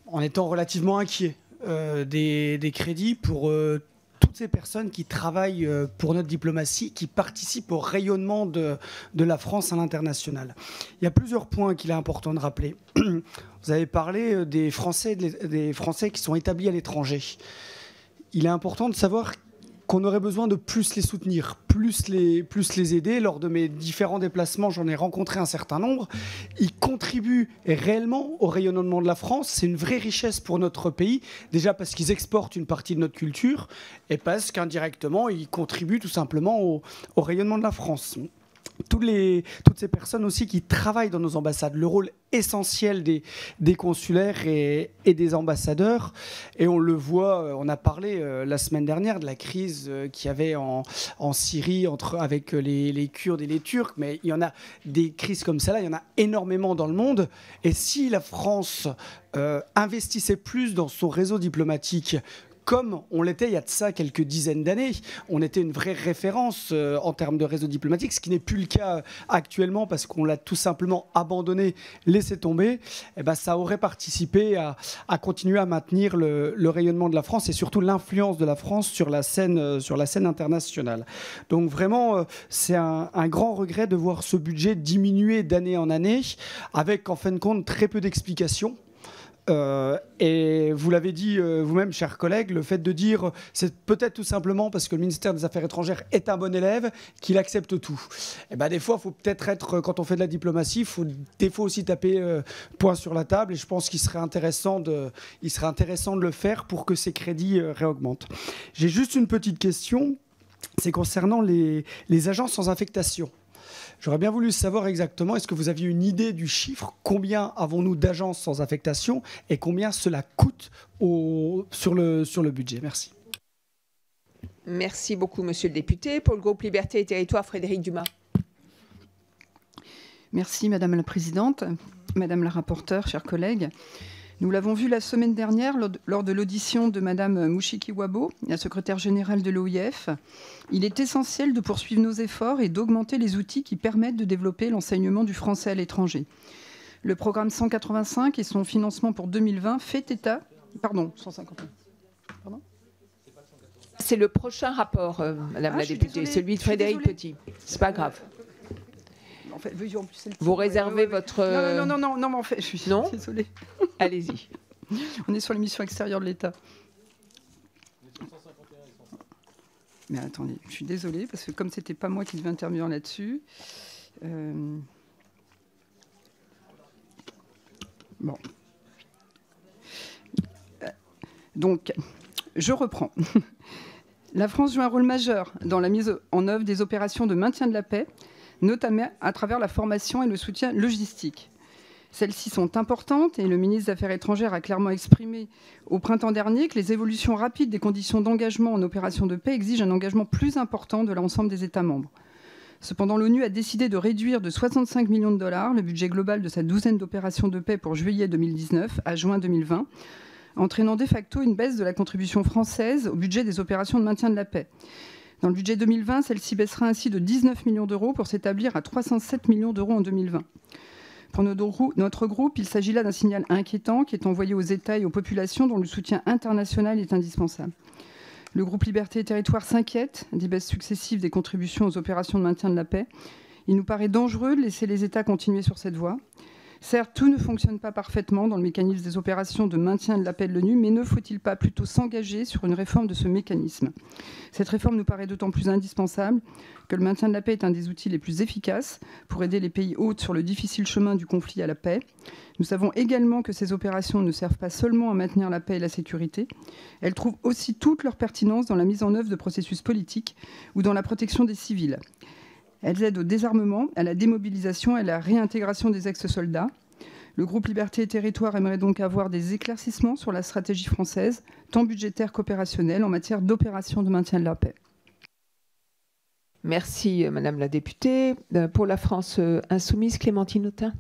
en étant relativement inquiets des crédits pour toutes ces personnes qui travaillent pour notre diplomatie, qui participent au rayonnement de la France à l'international. Il y a plusieurs points qu'il est important de rappeler. Vous avez parlé des Français qui sont établis à l'étranger. Il est important de savoir qu'on aurait besoin de plus les soutenir, plus les aider. Lors de mes différents déplacements, j'en ai rencontré un certain nombre. Ils contribuent réellement au rayonnement de la France. C'est une vraie richesse pour notre pays, déjà parce qu'ils exportent une partie de notre culture et parce qu'indirectement, ils contribuent tout simplement au rayonnement de la France. toutes ces personnes aussi qui travaillent dans nos ambassades, le rôle essentiel des consulaires et des ambassadeurs. Et on le voit, on a parlé la semaine dernière de la crise qu'il y avait en Syrie avec les Kurdes et les Turcs, mais il y en a des crises comme celle-là, il y en a énormément dans le monde. Et si la France investissait plus dans son réseau diplomatique, comme on l'était il y a de ça quelques dizaines d'années. On était une vraie référence en termes de réseau diplomatique, ce qui n'est plus le cas actuellement parce qu'on l'a tout simplement abandonné, laissé tomber. Et ben, ça aurait participé à continuer à maintenir le rayonnement de la France et surtout l'influence de la France sur la scène internationale. Donc vraiment, c'est un grand regret de voir ce budget diminuer d'année en année avec en fin de compte très peu d'explications. Et vous l'avez dit vous-même, chers collègues, le fait de dire c'est peut-être tout simplement parce que le ministère des Affaires étrangères est un bon élève qu'il accepte tout. Et ben, des fois, il faut peut-être être, quand on fait de la diplomatie, il faut des fois aussi taper point sur la table. Et je pense qu'il serait intéressant de le faire pour que ces crédits réaugmentent. J'ai juste une petite question, c'est concernant les agents sans affectation. J'aurais bien voulu savoir exactement, est-ce que vous aviez une idée du chiffre? Combien avons-nous d'agences sans affectation et combien cela coûte sur le budget? Merci.
Merci beaucoup, monsieur le député. Pour le groupe Liberté et Territoire, Frédérique Dumas.
Merci, madame la présidente, madame la rapporteure, chers collègues. Nous l'avons vu la semaine dernière lors de l'audition de madame Mouchikiwabo, la secrétaire générale de l'OIF. Il est essentiel de poursuivre nos efforts et d'augmenter les outils qui permettent de développer l'enseignement du français à l'étranger. Le programme 185 et son financement pour 2020 fait état... Pardon, 151. Pardon ?
C'est le prochain rapport, madame la députée, celui de Frédéric Petit. C'est pas grave.
En fait, en plus,
vous réservez votre...
Non, mais en fait, je suis désolée.
Allez-y.
On est sur les missions extérieures de l'État. Mais attendez, je suis désolée, parce que comme c'était pas moi qui devais intervenir là-dessus... Bon. Donc, je reprends. La France joue un rôle majeur dans la mise en œuvre des opérations de maintien de la paix, notamment à travers la formation et le soutien logistique. Celles-ci sont importantes et le ministre des Affaires étrangères a clairement exprimé au printemps dernier que les évolutions rapides des conditions d'engagement en opération de paix exigent un engagement plus important de l'ensemble des États membres. Cependant, l'ONU a décidé de réduire de 65 millions de dollars le budget global de sa douzaine d'opérations de paix pour juillet 2019 à juin 2020, entraînant de facto une baisse de la contribution française au budget des opérations de maintien de la paix. Dans le budget 2020, celle-ci baissera ainsi de 19 millions d'euros pour s'établir à 307 millions d'euros en 2020. Pour notre groupe, il s'agit là d'un signal inquiétant qui est envoyé aux États et aux populations dont le soutien international est indispensable. Le groupe Liberté et Territoire s'inquiète des baisses successives des contributions aux opérations de maintien de la paix. Il nous paraît dangereux de laisser les États continuer sur cette voie. Certes, tout ne fonctionne pas parfaitement dans le mécanisme des opérations de maintien de la paix de l'ONU, mais ne faut-il pas plutôt s'engager sur une réforme de ce mécanisme? Cette réforme nous paraît d'autant plus indispensable que le maintien de la paix est un des outils les plus efficaces pour aider les pays hôtes sur le difficile chemin du conflit à la paix. Nous savons également que ces opérations ne servent pas seulement à maintenir la paix et la sécurité, elles trouvent aussi toute leur pertinence dans la mise en œuvre de processus politiques ou dans la protection des civils. Elles aident au désarmement, à la démobilisation et à la réintégration des ex-soldats. Le groupe Liberté et Territoire aimerait donc avoir des éclaircissements sur la stratégie française, tant budgétaire qu'opérationnelle, en matière d'opération de maintien de la paix.
Merci, madame la députée. Pour la France insoumise, Clémentine Autain.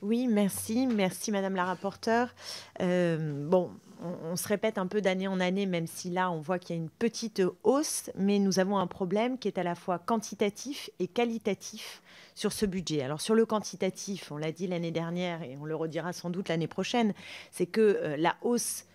Oui, merci. Merci, madame la rapporteure. On se répète un peu d'année en année, même si là, on voit qu'il y a une petite hausse, mais nous avons un problème qui est à la fois quantitatif et qualitatif sur ce budget. Alors, sur le quantitatif, on l'a dit l'année dernière et on le redira sans doute l'année prochaine, c'est que la hausse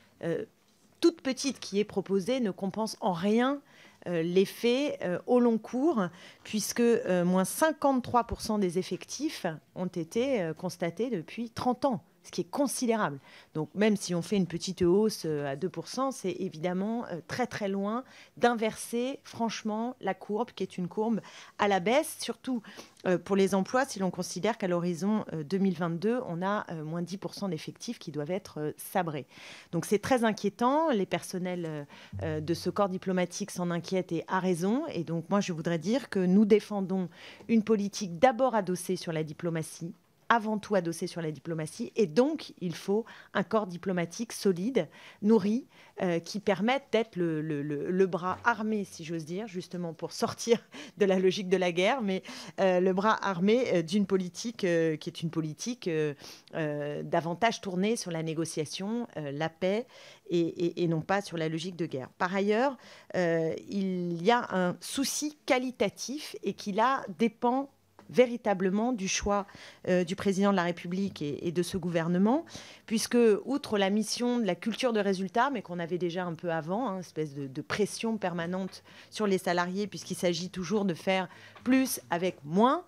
toute petite qui est proposée ne compense en rien l'effet au long cours, puisque moins 53% des effectifs ont été constatés depuis 30 ans. ce qui est considérable. Donc même si on fait une petite hausse à 2%, c'est évidemment très très loin d'inverser franchement la courbe, qui est une courbe à la baisse, surtout pour les emplois, si l'on considère qu'à l'horizon 2022, on a moins 10% d'effectifs qui doivent être sabrés. Donc c'est très inquiétant, les personnels de ce corps diplomatique s'en inquiètent et à raison. Et donc moi je voudrais dire que nous défendons une politique d'abord adossée sur la diplomatie, avant tout adossé sur la diplomatie, et donc il faut un corps diplomatique solide, nourri, qui permette d'être le bras armé, si j'ose dire, justement pour sortir de la logique de la guerre, mais le bras armé d'une politique qui est une politique davantage tournée sur la négociation, la paix, et non pas sur la logique de guerre. Par ailleurs, il y a un souci qualitatif et qui là dépend véritablement du choix du président de la République et de ce gouvernement, puisque, outre la mission de la culture de résultat, mais qu'on avait déjà un peu avant, espèce de pression permanente sur les salariés, puisqu'il s'agit toujours de faire plus avec moins,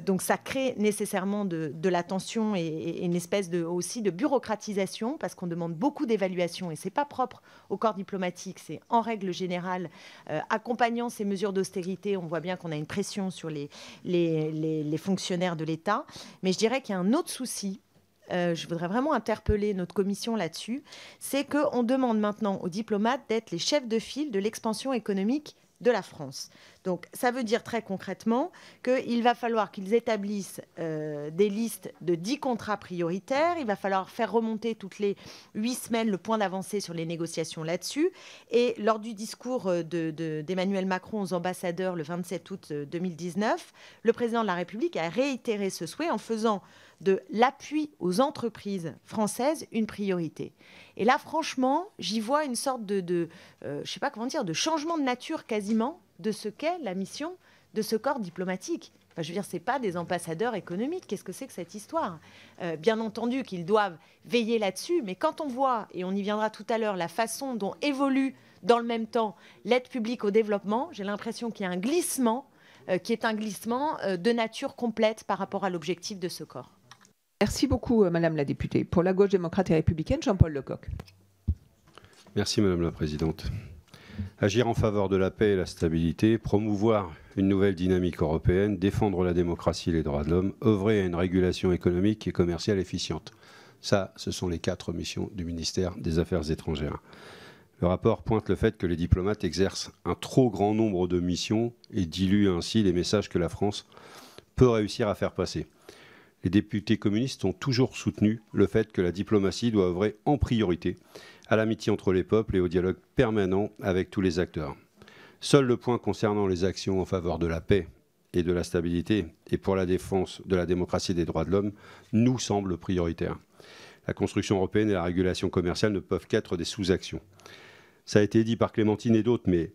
donc ça crée nécessairement de la tension et une espèce aussi de bureaucratisation, parce qu'on demande beaucoup d'évaluation, et ce n'est pas propre au corps diplomatique, c'est en règle générale, accompagnant ces mesures d'austérité, on voit bien qu'on a une pression sur les fonctionnaires de l'État. Mais je dirais qu'il y a un autre souci, je voudrais vraiment interpeller notre commission là-dessus, c'est qu'on demande maintenant aux diplomates d'être les chefs de file de l'expansion économique de la France. Donc ça veut dire très concrètement qu'il va falloir qu'ils établissent des listes de 10 contrats prioritaires, il va falloir faire remonter toutes les 8 semaines le point d'avancée sur les négociations là-dessus, et lors du discours d'Emmanuel Macron aux ambassadeurs le 27 août 2019, le président de la République a réitéré ce souhait en faisant de l'appui aux entreprises françaises une priorité. Et là, franchement, j'y vois une sorte je sais pas comment dire, de changement de nature quasiment de ce qu'est la mission de ce corps diplomatique. Enfin, je veux dire, ce n'est pas des ambassadeurs économiques. Qu'est-ce que c'est que cette histoire ? Bien entendu qu'ils doivent veiller là-dessus, mais quand on voit, et on y viendra tout à l'heure, la façon dont évolue dans le même temps l'aide publique au développement, j'ai l'impression qu'il y a un glissement qui est un glissement de nature complète par rapport à l'objectif de ce corps.
Merci beaucoup, Madame la députée. Pour la gauche démocrate et républicaine, Jean-Paul Lecoq.
Merci, Madame la Présidente. Agir en faveur de la paix et la stabilité, promouvoir une nouvelle dynamique européenne, défendre la démocratie et les droits de l'homme, œuvrer à une régulation économique et commerciale efficiente. Ça, ce sont les 4 missions du ministère des Affaires étrangères. Le rapport pointe le fait que les diplomates exercent un trop grand nombre de missions et diluent ainsi les messages que la France peut réussir à faire passer. Les députés communistes ont toujours soutenu le fait que la diplomatie doit œuvrer en priorité à l'amitié entre les peuples et au dialogue permanent avec tous les acteurs. Seul le point concernant les actions en faveur de la paix et de la stabilité et pour la défense de la démocratie et des droits de l'homme nous semble prioritaire. La construction européenne et la régulation commerciale ne peuvent qu'être des sous-actions. Ça a été dit par Clémentine et d'autres, mais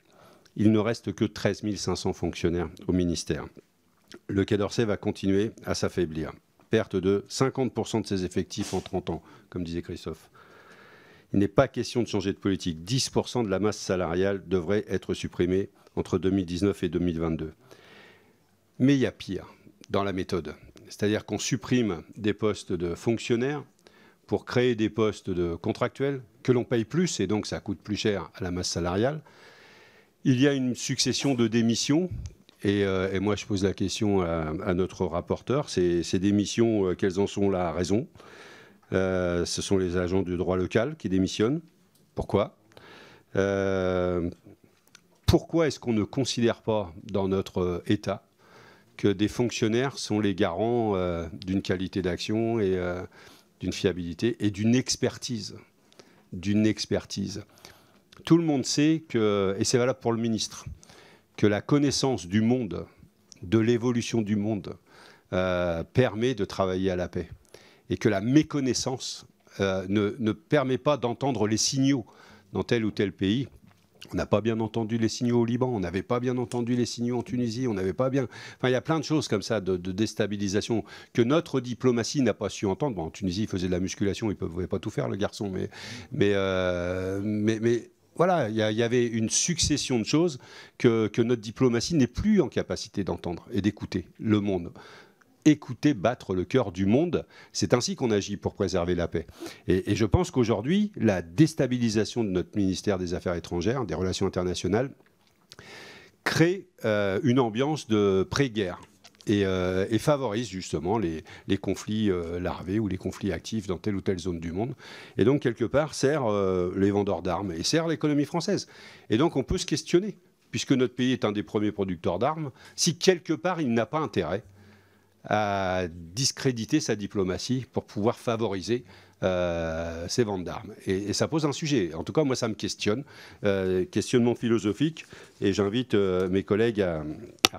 il ne reste que 13 500 fonctionnaires au ministère. Le Quai d'Orsay va continuer à s'affaiblir. Perte de 50% de ses effectifs en 30 ans, comme disait Christophe. Il n'est pas question de changer de politique. 10% de la masse salariale devrait être supprimée entre 2019 et 2022. Mais il y a pire dans la méthode. C'est-à-dire qu'on supprime des postes de fonctionnaires pour créer des postes de contractuels que l'on paye plus, et donc ça coûte plus cher à la masse salariale. Il y a une succession de démissions. Et moi, je pose la question à notre rapporteur. Ces démissions, quelles en sont la raison ? Ce sont les agents du droit local qui démissionnent. Pourquoi ? Pourquoi est-ce qu'on ne considère pas dans notre État que des fonctionnaires sont les garants d'une qualité d'action et d'une fiabilité et d'une expertise ? Tout le monde sait que, et c'est valable pour le ministre, que la connaissance du monde, de l'évolution du monde, permet de travailler à la paix. Et que la méconnaissance ne permet pas d'entendre les signaux dans tel ou tel pays. On n'a pas bien entendu les signaux au Liban, on n'avait pas bien entendu les signaux en Tunisie, on n'avait pas bien... Enfin, il y a plein de choses comme ça, de déstabilisation, que notre diplomatie n'a pas su entendre. Bon, en Tunisie, il faisait de la musculation, il ne pouvait pas tout faire, le garçon, mais voilà, il y avait une succession de choses que notre diplomatie n'est plus en capacité d'entendre et d'écouter le monde. écouter battre le cœur du monde. C'est ainsi qu'on agit pour préserver la paix. Et je pense qu'aujourd'hui, la déstabilisation de notre ministère des Affaires étrangères, des Relations internationales, crée une ambiance de pré-guerre et favorise justement les conflits larvés ou les conflits actifs dans telle ou telle zone du monde. Et donc, quelque part, sert les vendeurs d'armes et sert l'économie française. Et donc, on peut se questionner, puisque notre pays est un des premiers producteurs d'armes, si quelque part, il n'a pas intérêt à discréditer sa diplomatie pour pouvoir favoriser ces ventes d'armes. Et ça pose un sujet. En tout cas, moi, ça me questionne. Questionnement philosophique. Et j'invite mes collègues à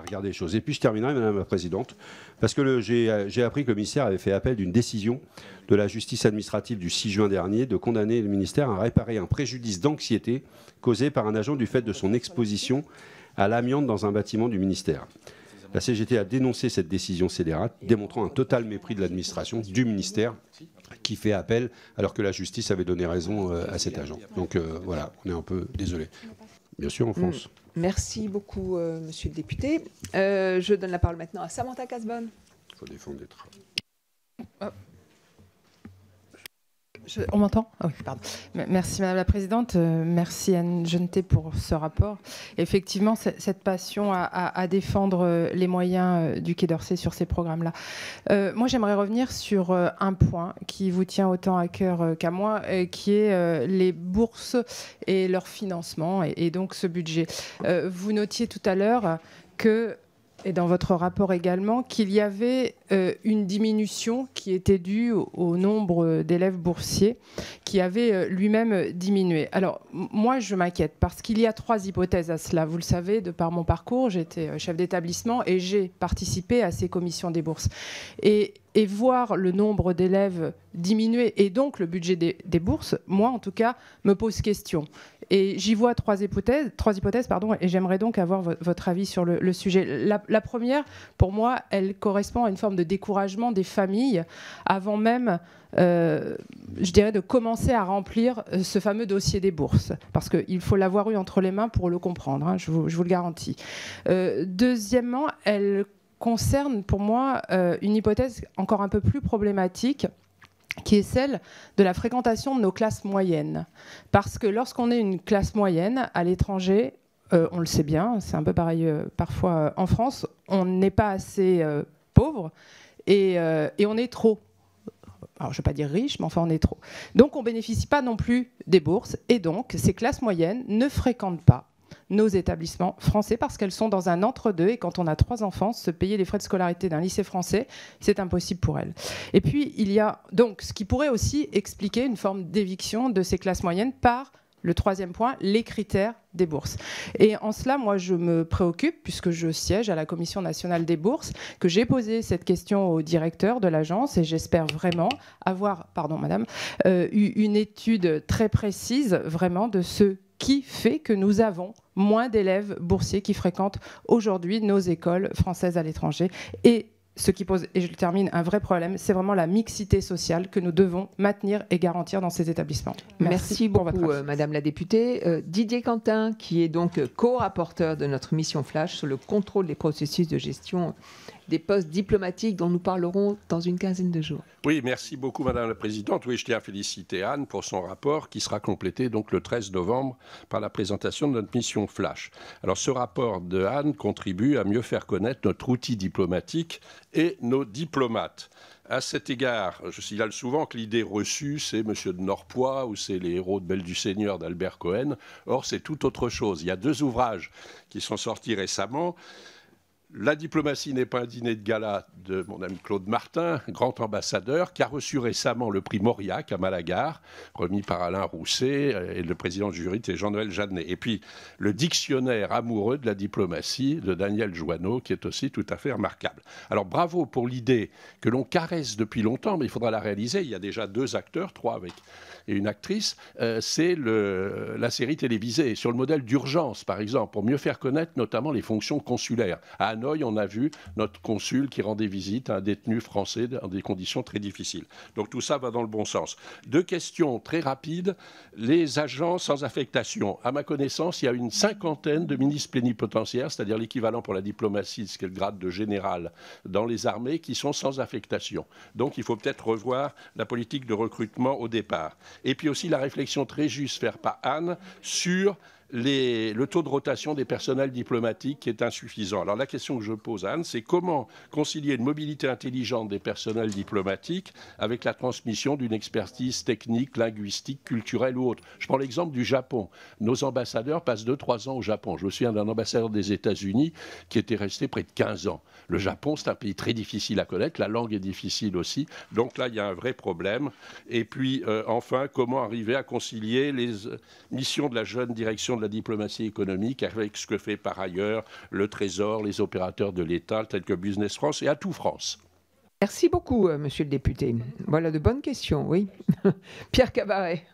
regarder les choses. Et puis, je terminerai, Madame la Présidente, parce que j'ai appris que le ministère avait fait appel d'une décision de la justice administrative du 6 juin dernier de condamner le ministère à réparer un préjudice d'anxiété causé par un agent du fait de son exposition à l'amiante dans un bâtiment du ministère. La CGT a dénoncé cette décision scélérate, démontrant un total mépris de l'administration, du ministère, qui fait appel, alors que la justice avait donné raison à cet agent. Donc voilà, on est un peu désolé. Bien sûr, en France.
Merci beaucoup, monsieur le député. Je donne la parole maintenant à Samantha Cazbonne.
Il faut défendre des travaux.
On m'entend ? Oui, pardon. Merci Madame la Présidente, merci Anne Genetet pour ce rapport. Effectivement, cette passion à défendre les moyens du Quai d'Orsay sur ces programmes-là. Moi, j'aimerais revenir sur un point qui vous tient autant à cœur qu'à moi, qui est les bourses et leur financement, et donc ce budget. Vous notiez tout à l'heure que, et dans votre rapport également, qu'il y avait une diminution qui était due au nombre d'élèves boursiers qui avait lui-même diminué. Alors, moi, je m'inquiète parce qu'il y a 3 hypothèses à cela. Vous le savez, de par mon parcours, j'étais chef d'établissement et j'ai participé à ces commissions des bourses. Et voir le nombre d'élèves diminuer et donc le budget des bourses, moi, en tout cas, me pose question. Et j'y vois 3 hypothèses, et j'aimerais donc avoir votre avis sur le sujet. La première, pour moi, elle correspond à une forme de découragement des familles avant même, je dirais, de commencer à remplir ce fameux dossier des bourses. Parce qu'il faut l'avoir eu entre les mains pour le comprendre, hein, je vous le garantis. Deuxièmement, elle concerne pour moi une hypothèse encore un peu plus problématique, qui est celle de la fréquentation de nos classes moyennes. Parce que lorsqu'on est une classe moyenne à l'étranger, on le sait bien, c'est un peu pareil parfois en France, on n'est pas assez pauvre et on est trop. Alors, je ne vais pas dire riche, mais enfin, on est trop. Donc, on ne bénéficie pas non plus des bourses. Et donc, ces classes moyennes ne fréquentent pas nos établissements français parce qu'elles sont dans un entre-deux. Et quand on a 3 enfants, se payer les frais de scolarité d'un lycée français, c'est impossible pour elles. Et puis, il y a donc ce qui pourrait aussi expliquer une forme d'éviction de ces classes moyennes par le 3e point, les critères des bourses. Et en cela, moi, je me préoccupe, puisque je siège à la Commission nationale des bourses, que j'ai posé cette question au directeur de l'agence et j'espère vraiment avoir, pardon madame, une étude très précise vraiment de ce qui fait que nous avons moins d'élèves boursiers qui fréquentent aujourd'hui nos écoles françaises à l'étranger. Et ce qui pose, et je le termine, un vrai problème, c'est vraiment la mixité sociale que nous devons maintenir et garantir dans ces établissements.
Merci beaucoup, Madame la députée. Didier Quentin, qui est donc co-rapporteur de notre mission Flash sur le contrôle des processus de gestion des postes diplomatiques dont nous parlerons dans une quinzaine de jours.
Oui, merci beaucoup Madame la Présidente. Oui, je tiens à féliciter Anne pour son rapport qui sera complété donc le 13 novembre par la présentation de notre mission Flash. Alors ce rapport de Anne contribue à mieux faire connaître notre outil diplomatique et nos diplomates. À cet égard, je signale souvent que l'idée reçue, c'est Monsieur de Norpois ou c'est les héros de Belle du Seigneur d'Albert Cohen. Or, c'est tout autre chose. Il y a 2 ouvrages qui sont sortis récemment. La diplomatie n'est pas un dîner de gala de mon ami Claude Martin, grand ambassadeur, qui a reçu récemment le prix Mauriac à Malaga, remis par Alain Rousset, et le président du jury, c'est Jean-Noël Jeannet. Et puis, le dictionnaire amoureux de la diplomatie de Daniel Joanneau, qui est aussi tout à fait remarquable. Alors, bravo pour l'idée que l'on caresse depuis longtemps, mais il faudra la réaliser. Il y a déjà 2 acteurs, 3 avec et une actrice, c'est la série télévisée, sur le modèle d'Urgence, par exemple, pour mieux faire connaître notamment les fonctions consulaires. À Hanoï, on a vu notre consul qui rendait visite à un détenu français dans des conditions très difficiles. Donc tout ça va dans le bon sens. Deux questions très rapides. Les agents sans affectation. À ma connaissance, il y a une 50aine de ministres plénipotentiaires, c'est-à-dire l'équivalent pour la diplomatie, ce qui est le grade de général dans les armées, qui sont sans affectation. Donc il faut peut-être revoir la politique de recrutement au départ. Et puis aussi la réflexion très juste faite par Anne sur le taux de rotation des personnels diplomatiques qui est insuffisant. Alors la question que je pose à Anne, c'est comment concilier une mobilité intelligente des personnels diplomatiques avec la transmission d'une expertise technique, linguistique, culturelle ou autre. Je prends l'exemple du Japon. Nos ambassadeurs passent 2-3 ans au Japon. Je me souviens d'un ambassadeur des États-Unis qui était resté près de 15 ans. Le Japon, c'est un pays très difficile à connaître. La langue est difficile aussi. Donc là, il y a un vrai problème. Et puis, enfin, comment arriver à concilier les missions de la jeune direction de la diplomatie économique avec ce que fait par ailleurs le Trésor, les opérateurs de l'État tels que Business France et Atout France.
Merci beaucoup, monsieur le député. Voilà de bonnes questions, oui. Pierre Cabaret.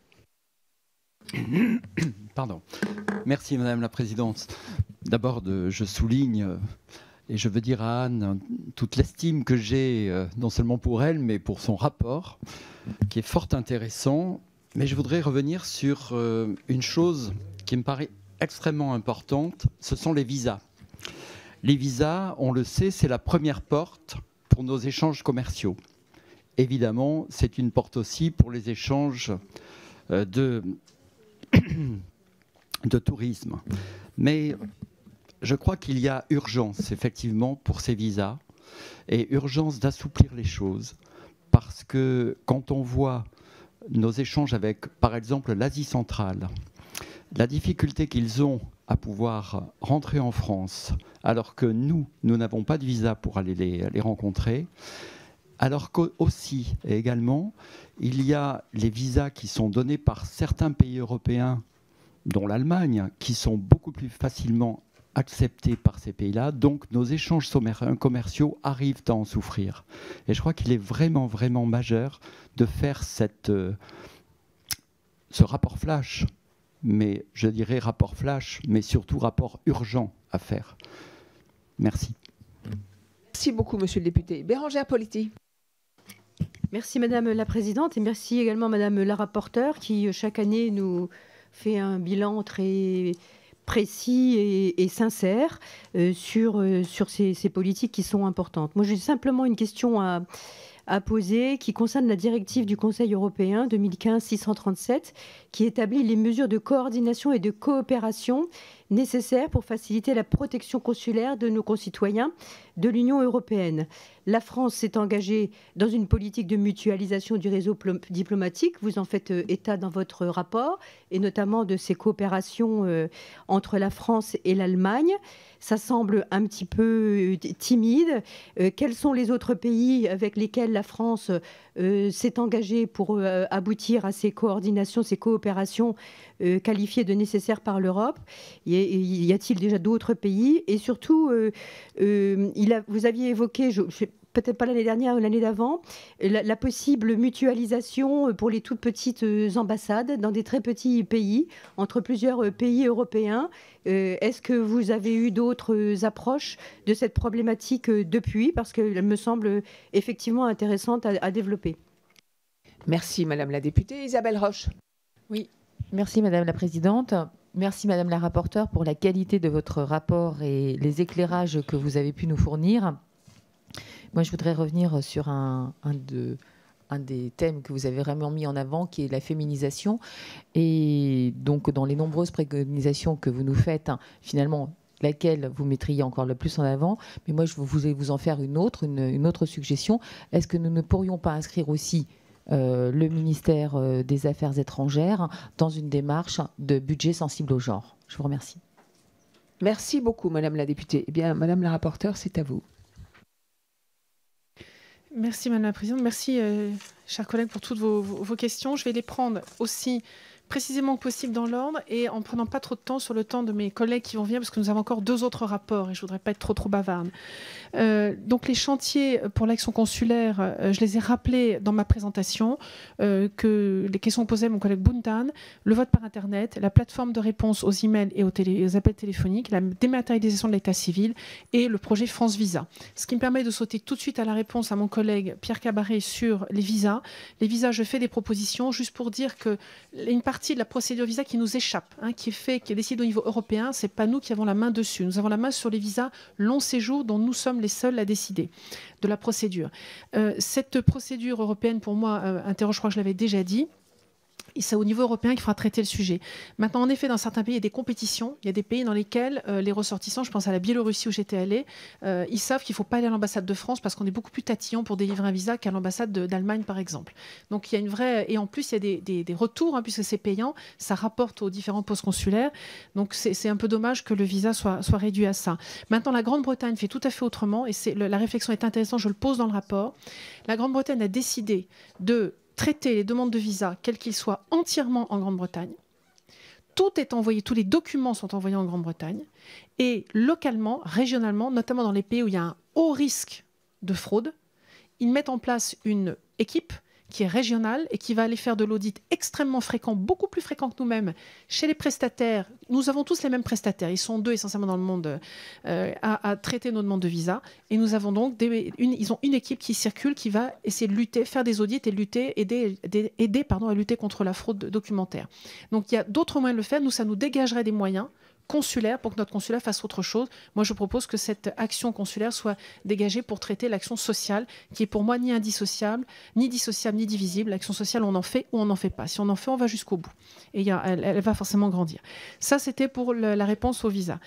Pardon. Merci, Madame la Présidente. D'abord, je souligne, et je veux dire à Anne, toute l'estime que j'ai, non seulement pour elle, mais pour son rapport, qui est fort intéressant. Mais je voudrais revenir sur une chose qui me paraît extrêmement importante, ce sont les visas. Les visas, on le sait, c'est la première porte pour nos échanges commerciaux. Évidemment, c'est une porte aussi pour les échanges de tourisme. Mais je crois qu'il y a urgence, effectivement, pour ces visas, et urgence d'assouplir les choses, parce que quand on voit nos échanges avec, par exemple, l'Asie centrale, la difficulté qu'ils ont à pouvoir rentrer en France, alors que nous n'avons pas de visa pour aller les rencontrer, alors qu'aussi et également, il y a les visas qui sont donnés par certains pays européens, dont l'Allemagne, qui sont beaucoup plus facilement acceptés par ces pays-là. Donc nos échanges commerciaux arrivent à en souffrir. Et je crois qu'il est vraiment, vraiment majeur de faire ce rapport flash, mais je dirais rapport flash, mais surtout rapport urgent à faire. Merci.
Merci beaucoup, monsieur le député. Bérangère Politi.
Merci, Madame la Présidente, et merci également, Madame la rapporteure, qui chaque année nous fait un bilan très précis et sincère sur ces politiques qui sont importantes. Moi, j'ai simplement une question à poser qui concerne la directive du Conseil européen 2015-637 qui établit les mesures de coordination et de coopération nécessaires pour faciliter la protection consulaire de nos concitoyens de l'Union européenne. La France s'est engagée dans une politique de mutualisation du réseau diplomatique. Vous en faites état dans votre rapport, et notamment de ces coopérations entre la France et l'Allemagne. Ça semble un petit peu timide. Quels sont les autres pays avec lesquels la France s'est engagée pour aboutir à ces coordinations, ces coopérations qualifiées de nécessaires par l'Europe? Y a-t-il déjà d'autres pays? Et surtout, vous aviez évoqué, peut-être pas l'année dernière ou l'année d'avant, la possible mutualisation pour les toutes petites ambassades dans des très petits pays, entre plusieurs pays européens. Est-ce que vous avez eu d'autres approches de cette problématique depuis? Parce qu'elle me semble effectivement intéressante à développer.
Merci, Madame la députée. Isabelle Roche.
Oui, merci, Madame la Présidente. Merci, Madame la rapporteure, pour la qualité de votre rapport et les éclairages que vous avez pu nous fournir. Moi, je voudrais revenir sur un des thèmes que vous avez vraiment mis en avant, qui est la féminisation. Et donc, dans les nombreuses préconisations que vous nous faites, finalement, laquelle vous mettriez encore le plus en avant. Mais moi, je voulais vous en faire une autre suggestion. Est-ce que nous ne pourrions pas inscrire aussi le ministère des Affaires étrangères dans une démarche de budget sensible au genre? Je vous remercie.
Merci beaucoup, Madame la députée. Eh bien, Madame la rapporteure, c'est à vous.
Merci, Madame la Présidente. Merci, chers collègues, pour toutes vos questions. Je vais les prendre aussi précisément que possible dans l'ordre et en prenant pas trop de temps sur le temps de mes collègues qui vont venir, parce que nous avons encore 2 autres rapports et je voudrais pas être trop bavarde. Donc les chantiers pour l'action consulaire, je les ai rappelés dans ma présentation, que les questions posées à mon collègue Buntan, le vote par Internet, la plateforme de réponse aux emails et aux appels téléphoniques, la dématérialisation de l'état civil et le projet France Visa. Ce qui me permet de sauter tout de suite à la réponse à mon collègue Pierre Cabaret sur les visas. Les visas, je fais des propositions juste pour dire que une partie de la procédure visa qui nous échappe, qui est décidée au niveau européen, c'est pas nous qui avons la main dessus. Nous avons la main sur les visas long séjour dont nous sommes les seuls à décider de la procédure. Cette procédure européenne, pour moi, interroge, je crois que je l'avais déjà dit. Et c'est au niveau européen qu'il faudra traiter le sujet. Maintenant, en effet, dans certains pays, il y a des compétitions. Il y a des pays dans lesquels les ressortissants, je pense à la Biélorussie où j'étais allée, ils savent qu'il ne faut pas aller à l'ambassade de France parce qu'on est beaucoup plus tatillon pour délivrer un visa qu'à l'ambassade d'Allemagne, par exemple. Donc, il y a une vraie... Et en plus, il y a des retours, puisque c'est payant. Ça rapporte aux différents postes consulaires. Donc, c'est un peu dommage que le visa soit réduit à ça. Maintenant, la Grande-Bretagne fait tout à fait autrement. Et la réflexion est intéressante, je le pose dans le rapport. La Grande-Bretagne a décidé de traiter les demandes de visa, quels qu'ils soient, entièrement en Grande-Bretagne. Tout est envoyé, tous les documents sont envoyés en Grande-Bretagne. Et localement, régionalement, notamment dans les pays où il y a un haut risque de fraude, ils mettent en place une équipe qui est régionale et qui va aller faire de l'audit extrêmement fréquent, beaucoup plus fréquent que nous-mêmes, chez les prestataires. Nous avons tous les mêmes prestataires. Ils sont 2 essentiellement dans le monde à traiter nos demandes de visa. Et nous avons donc ils ont une équipe qui circule, qui va essayer de lutter, faire des audits et aider à lutter contre la fraude documentaire. Donc il y a d'autres moyens de le faire. Nous, ça nous dégagerait des moyens consulaire pour que notre consulat fasse autre chose. Moi, je propose que cette action consulaire soit dégagée pour traiter l'action sociale, qui est pour moi ni indissociable, ni dissociable, ni divisible. L'action sociale, on en fait ou on n'en fait pas. Si on en fait, on va jusqu'au bout. Et elle va forcément grandir. Ça, c'était pour la réponse au visa.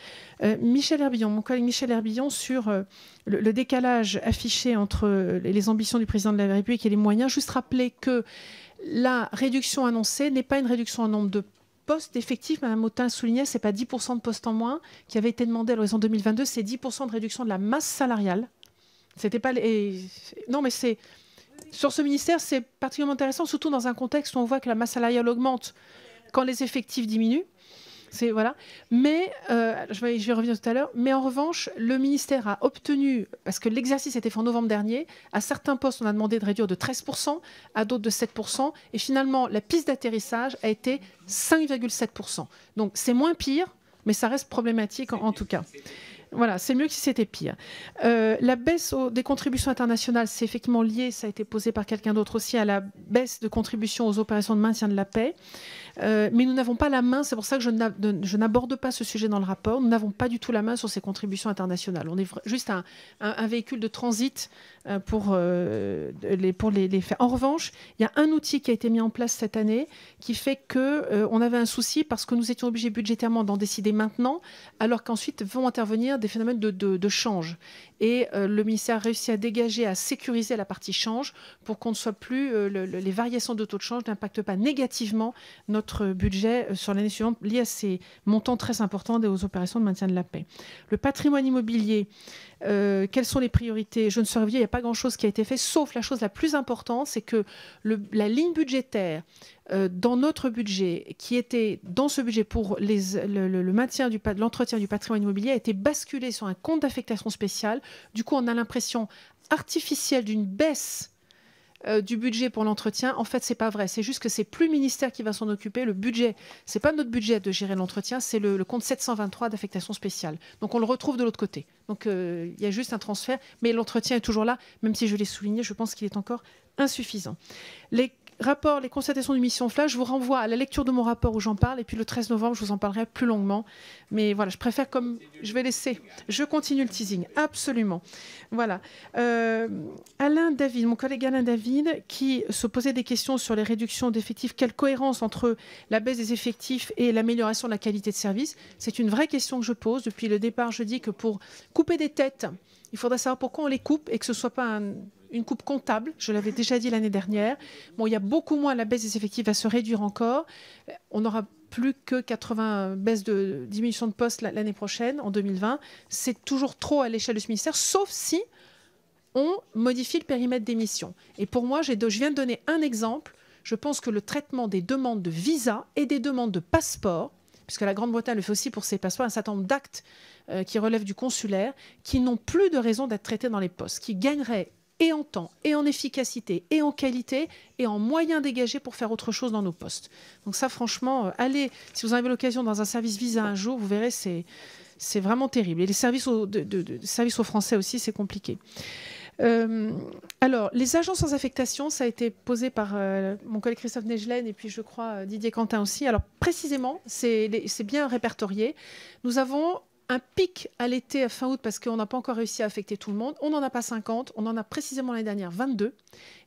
Michel Herbillon, mon collègue Michel Herbillon, sur le décalage affiché entre les ambitions du président de la République et les moyens. Juste rappeler que la réduction annoncée n'est pas une réduction en nombre de postes effectifs. Mme Autain soulignait, ce n'est pas 10% de postes en moins qui avait été demandé à l'horizon 2022, c'est 10% de réduction de la masse salariale. C'était pas non, mais c'est sur ce ministère, c'est particulièrement intéressant, surtout dans un contexte où on voit que la masse salariale augmente quand les effectifs diminuent. Voilà. Mais, je vais revenir tout à l'heure, mais en revanche, le ministère a obtenu, parce que l'exercice était fait en novembre dernier, à certains postes, on a demandé de réduire de 13%, à d'autres de 7%, et finalement, la piste d'atterrissage a été 5,7%. Donc, c'est moins pire, mais ça reste problématique en tout cas. Voilà, c'est mieux que si c'était pire. La baisse des contributions internationales, c'est effectivement lié, ça a été posé par quelqu'un d'autre aussi, à la baisse de contributions aux opérations de maintien de la paix. Mais nous n'avons pas la main, c'est pour ça que je n'aborde pas ce sujet dans le rapport, nous n'avons pas du tout la main sur ces contributions internationales. On est juste un véhicule de transit pour les faire. En revanche, il y a un outil qui a été mis en place cette année qui fait qu'on avait un souci parce que nous étions obligés budgétairement d'en décider maintenant, alors qu'ensuite vont intervenir des phénomènes de change. Et le ministère a réussi à dégager, à sécuriser la partie change pour qu'on ne soit plus... les variations de taux de change n'impactent pas négativement notre budget sur l'année suivante lié à ces montants très importants aux opérations de maintien de la paix. Le patrimoine immobilier, quelles sont les priorités? Je ne saurais dire, il n'y a pas grand-chose qui a été fait, sauf la chose la plus importante, c'est que la ligne budgétaire dans notre budget, qui était dans ce budget pour le maintien de l'entretien du patrimoine immobilier, a été basculée sur un compte d'affectation spéciale. Du coup, on a l'impression artificielle d'une baisse du budget pour l'entretien. En fait, c'est pas vrai. C'est juste que c'est plus le ministère qui va s'en occuper. Le budget, c'est pas notre budget de gérer l'entretien, c'est le compte 723 d'affectation spéciale. Donc, on le retrouve de l'autre côté. Donc, il y a juste un transfert, mais l'entretien est toujours là, même si je l'ai souligné, je pense qu'il est encore insuffisant. Les constatations du mission Flash, je vous renvoie à la lecture de mon rapport où j'en parle, et puis le 13 novembre, je vous en parlerai plus longuement. Mais voilà, je préfère je continue le teasing, absolument. Voilà. Alain David, mon collègue Alain David, qui se posait des questions sur les réductions d'effectifs, quelle cohérence entre la baisse des effectifs et l'amélioration de la qualité de service. C'est une vraie question que je pose. Depuis le départ, je dis que pour couper des têtes, il faudrait savoir pourquoi on les coupe et que ce ne soit pas une coupe comptable. Je l'avais déjà dit l'année dernière. Bon, il y a beaucoup moins, la baisse des effectifs va se réduire encore. On n'aura plus que 80 baisses de diminution de postes l'année prochaine, en 2020. C'est toujours trop à l'échelle de ce ministère, sauf si on modifie le périmètre des missions. Et pour moi, je viens de donner un exemple. je pense que le traitement des demandes de visa et des demandes de passeport, puisque la Grande-Bretagne le fait aussi pour ses passeports, un certain nombre d'actes qui relèvent du consulaire, qui n'ont plus de raison d'être traités dans les postes, qui gagneraient et en temps, et en efficacité, et en qualité, et en moyens dégagés pour faire autre chose dans nos postes. Donc ça, franchement, allez, si vous avez l'occasion dans un service visa un jour, vous verrez, c'est vraiment terrible. Et les services services aux Français aussi, c'est compliqué. Alors, les agents sans affectation, ça a été posé par mon collègue Christophe Negelen et puis je crois Didier Quentin aussi. Alors, précisément, c'est bien répertorié. Nous avons un pic à l'été, à fin août, parce qu'on n'a pas encore réussi à affecter tout le monde. On n'en a pas 50, on en a précisément l'année dernière 22.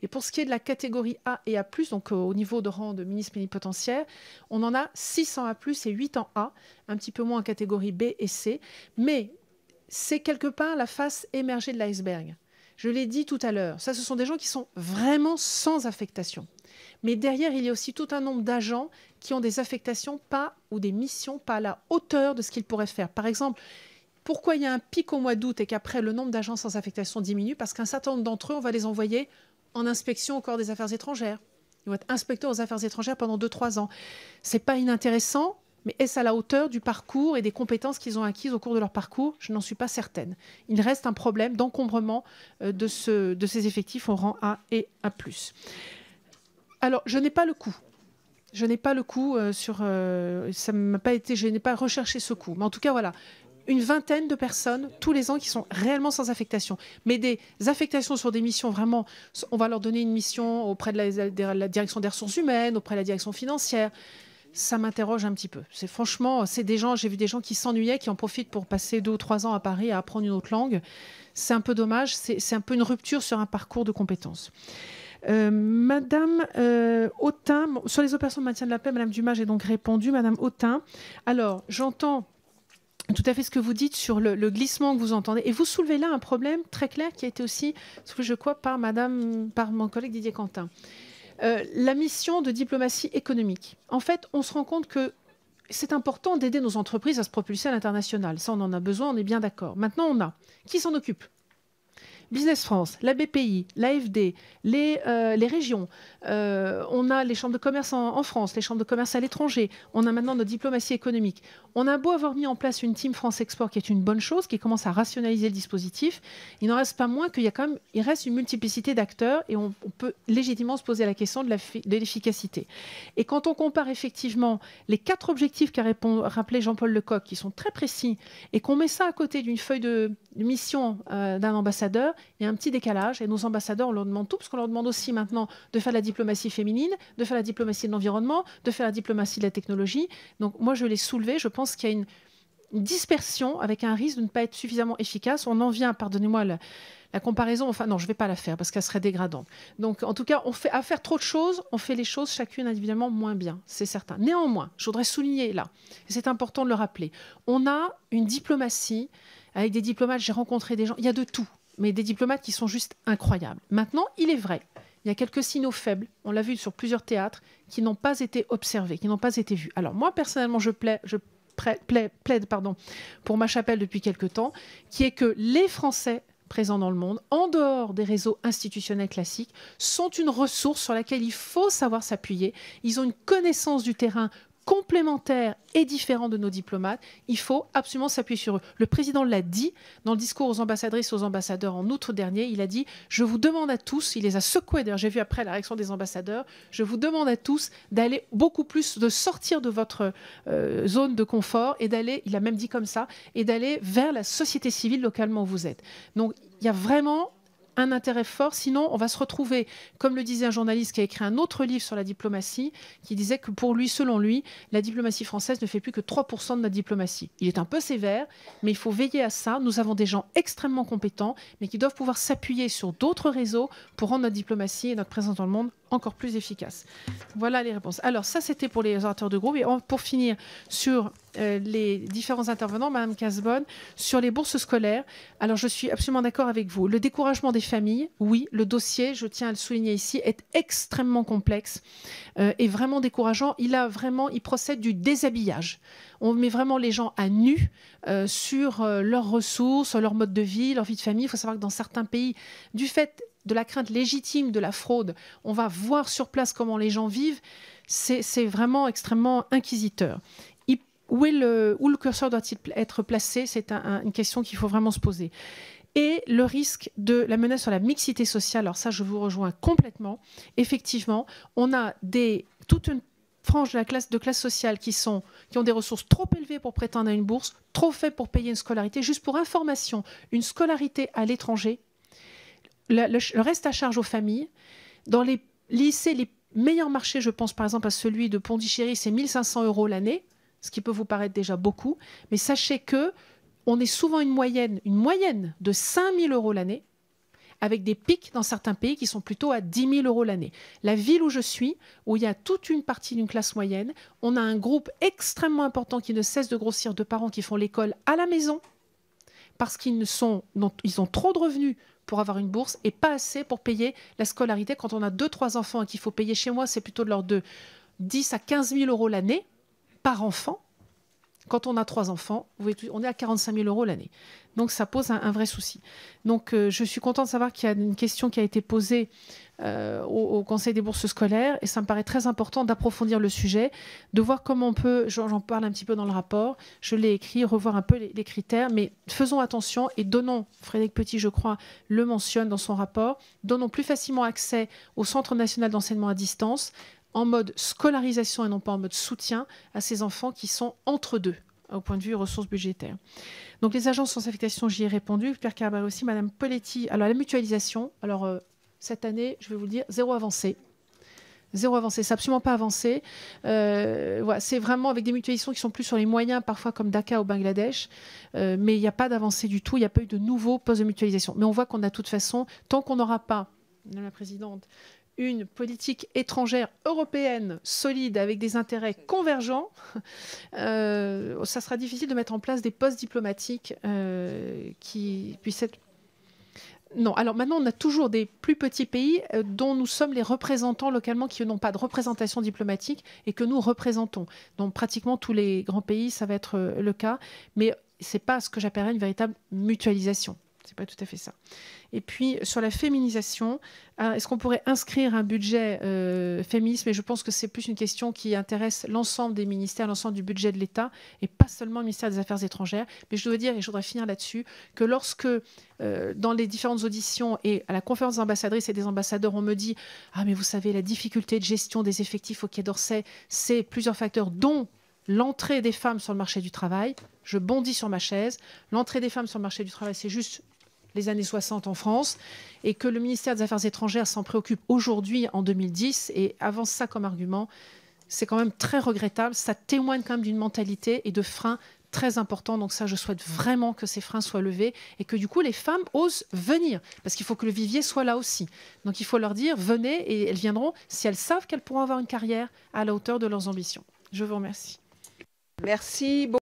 Et pour ce qui est de la catégorie A et A+, donc au niveau de rang de ministre plénipotentiaire, on en a 6 en A+, et 8 en A, un petit peu moins en catégorie B et C. Mais c'est quelque part la face émergée de l'iceberg. Je l'ai dit tout à l'heure, ça, ce sont des gens qui sont vraiment sans affectation. Mais derrière, il y a aussi tout un nombre d'agents qui ont des affectations ou des missions pas à la hauteur de ce qu'ils pourraient faire. Par exemple, pourquoi il y a un pic au mois d'août et qu'après, le nombre d'agents sans affectation diminue? Parce qu'un certain nombre d'entre eux, on va les envoyer en inspection au corps des affaires étrangères. Ils vont être inspecteurs aux affaires étrangères pendant 2-3 ans. Ce n'est pas inintéressant, mais est-ce à la hauteur du parcours et des compétences qu'ils ont acquises au cours de leur parcours? Je n'en suis pas certaine. Il reste un problème d'encombrement de ces effectifs au rang A et A+. Alors, je n'ai pas le coût. Je n'ai pas le coût ça m'a pas été. Je n'ai pas recherché ce coût. Mais en tout cas, voilà, une vingtaine de personnes tous les ans qui sont réellement sans affectation. Mais des affectations sur des missions vraiment. On va leur donner une mission auprès de la direction des ressources humaines, auprès de la direction financière. Ça m'interroge un petit peu. C'est des gens. J'ai vu des gens qui s'ennuyaient, qui en profitent pour passer 2 ou 3 ans à Paris à apprendre une autre langue. C'est un peu dommage. C'est un peu une rupture sur un parcours de compétences. Madame Autain, sur les opérations de maintien de la paix, Madame Dumas, j'ai donc répondu. Madame Autain, alors j'entends tout à fait ce que vous dites sur le glissement que vous entendez. Et vous soulevez là un problème très clair qui a été aussi, ce que je crois, par mon collègue Didier Quentin. La mission de diplomatie économique. En fait, on se rend compte que c'est important d'aider nos entreprises à se propulser à l'international. Ça, on en a besoin, on est bien d'accord. Maintenant, on a qui s'en occupe? Business France, la BPI, l'AFD, les régions, on a les chambres de commerce en France, les chambres de commerce à l'étranger, on a maintenant notre diplomatie économique. On a beau avoir mis en place une team France Export qui est une bonne chose, qui commence à rationaliser le dispositif, il n'en reste pas moins qu'il y a quand même, il reste une multiplicité d'acteurs et on peut légitimement se poser la question de l'efficacité. Et quand on compare effectivement les 4 objectifs qu'a rappelé Jean-Paul Lecoq, qui sont très précis, et qu'on met ça à côté d'une feuille de mission d'un ambassadeur, il y a un petit décalage et nos ambassadeurs, on leur demande tout, parce qu'on leur demande aussi maintenant de faire la diplomatie féminine, de faire la diplomatie de l'environnement, de faire la diplomatie de la technologie. Donc moi, je l'ai soulevé, je pense qu'il y a une dispersion avec un risque de ne pas être suffisamment efficace. On en vient, pardonnez-moi la comparaison, enfin non, je ne vais pas la faire parce qu'elle serait dégradante. Donc en tout cas, à faire trop de choses, on fait les choses chacune individuellement moins bien, c'est certain. Néanmoins, je voudrais souligner là, et c'est important de le rappeler, on a une diplomatie avec des diplomates, j'ai rencontré des gens, il y a de tout, mais des diplomates qui sont juste incroyables. Maintenant, il est vrai, il y a quelques signaux faibles, on l'a vu sur plusieurs théâtres, qui n'ont pas été observés, qui n'ont pas été vus. Alors moi, personnellement, je plaide pour ma chapelle depuis quelque temps, qui est que les Français présents dans le monde, en dehors des réseaux institutionnels classiques, sont une ressource sur laquelle il faut savoir s'appuyer. Ils ont une connaissance du terrain complémentaire et différent de nos diplomates. Il faut absolument s'appuyer sur eux. Le président l'a dit dans le discours aux ambassadrices et aux ambassadeurs en août dernier. Il a dit « Je vous demande à tous », il les a secoués, d'ailleurs j'ai vu après la réaction des ambassadeurs, « Je vous demande à tous d'aller beaucoup plus, de sortir de votre zone de confort et d'aller, il a même dit comme ça, et d'aller vers la société civile localement où vous êtes. » Donc il y a vraiment un intérêt fort, sinon on va se retrouver, comme le disait un journaliste qui a écrit un autre livre sur la diplomatie, qui disait que pour lui, selon lui, la diplomatie française ne fait plus que 3% de notre diplomatie. Il est un peu sévère, mais il faut veiller à ça. Nous avons des gens extrêmement compétents, mais qui doivent pouvoir s'appuyer sur d'autres réseaux pour rendre notre diplomatie et notre présence dans le monde encore plus efficace. Voilà les réponses. Alors ça, c'était pour les orateurs de groupe. Et pour finir sur les différents intervenants, Madame Casbonne, sur les bourses scolaires. Alors je suis absolument d'accord avec vous. Le découragement des familles, oui, le dossier, je tiens à le souligner ici, est extrêmement complexe et vraiment décourageant. Il procède du déshabillage. On met vraiment les gens à nu sur leurs ressources, leur mode de vie, leur vie de famille. Il faut savoir que dans certains pays, du fait de la crainte légitime de la fraude, on va voir sur place comment les gens vivent, c'est vraiment extrêmement inquisiteur. Où le curseur doit-il être placé? C'est une question qu'il faut vraiment se poser. Et le risque de la menace sur la mixité sociale, alors ça, je vous rejoins complètement. Effectivement, on a toute une frange de classe sociale qui ont des ressources trop élevées pour prétendre à une bourse, trop faibles pour payer une scolarité. Juste pour information, une scolarité à l'étranger, le reste à charge aux familles. Dans les lycées, les meilleurs marchés, je pense par exemple à celui de Pondichéry, c'est 1 500 € l'année, ce qui peut vous paraître déjà beaucoup. Mais sachez que on est souvent une moyenne de 5 000 € l'année, avec des pics dans certains pays qui sont plutôt à 10 000 € l'année. La ville où je suis, où il y a toute une partie d'une classe moyenne, on a un groupe extrêmement important qui ne cesse de grossir de parents qui font l'école à la maison parce qu'ils ont trop de revenus pour avoir une bourse et pas assez pour payer la scolarité. Quand on a 2-3 enfants et qu'il faut payer chez moi, c'est plutôt de l'ordre de 10 à 15 000 € l'année par enfant. Quand on a 3 enfants, on est à 45 000 € l'année. Donc ça pose un vrai souci. Donc je suis contente de savoir qu'il y a une question qui a été posée au Conseil des bourses scolaires et ça me paraît très important d'approfondir le sujet, de voir comment on peut, j'en parle un petit peu dans le rapport, je l'ai écrit, revoir un peu les critères, mais faisons attention et donnons, Frédéric Petit je crois le mentionne dans son rapport, donnons plus facilement accès au Centre national d'enseignement à distance en mode scolarisation et non pas en mode soutien à ces enfants qui sont entre deux au point de vue ressources budgétaires. Donc les agences sans affectation, j'y ai répondu. Pierre Carvalho aussi, Madame Poletti. Alors la mutualisation, cette année, je vais vous le dire, zéro avancée. Zéro avancée, c'est absolument pas avancé. Voilà, c'est vraiment avec des mutualisations qui sont plus sur les moyens, parfois comme Dhaka au Bangladesh, mais il n'y a pas d'avancée du tout, il n'y a pas eu de nouveaux postes de mutualisation. Mais on voit qu'on a de toute façon, tant qu'on n'aura pas, Madame la Présidente, une politique étrangère européenne solide avec des intérêts convergents, ça sera difficile de mettre en place des postes diplomatiques qui puissent être... Non, alors maintenant, on a toujours des plus petits pays dont nous sommes les représentants localement qui n'ont pas de représentation diplomatique et que nous représentons. Donc pratiquement tous les grands pays, ça va être le cas, mais ce n'est pas ce que j'appellerais une véritable mutualisation. C'est pas tout à fait ça. Et puis, sur la féminisation, est-ce qu'on pourrait inscrire un budget féministe? Mais je pense que c'est plus une question qui intéresse l'ensemble des ministères, l'ensemble du budget de l'État, et pas seulement le ministère des Affaires étrangères. Mais je dois dire, et je voudrais finir là-dessus, que lorsque, dans les différentes auditions et à la conférence des ambassadrices et des ambassadeurs, on me dit « Ah, mais vous savez, la difficulté de gestion des effectifs au Quai d'Orsay, c'est plusieurs facteurs, dont l'entrée des femmes sur le marché du travail », je bondis sur ma chaise. L'entrée des femmes sur le marché du travail, c'est juste les années 60 en France, et que le ministère des Affaires étrangères s'en préoccupe aujourd'hui en 2010 et avance ça comme argument, c'est quand même très regrettable. Ça témoigne quand même d'une mentalité et de freins très importants. Donc ça, je souhaite vraiment que ces freins soient levés et que du coup, les femmes osent venir, parce qu'il faut que le vivier soit là aussi. Donc il faut leur dire, venez, et elles viendront si elles savent qu'elles pourront avoir une carrière à la hauteur de leurs ambitions. Je vous remercie.
Merci beaucoup.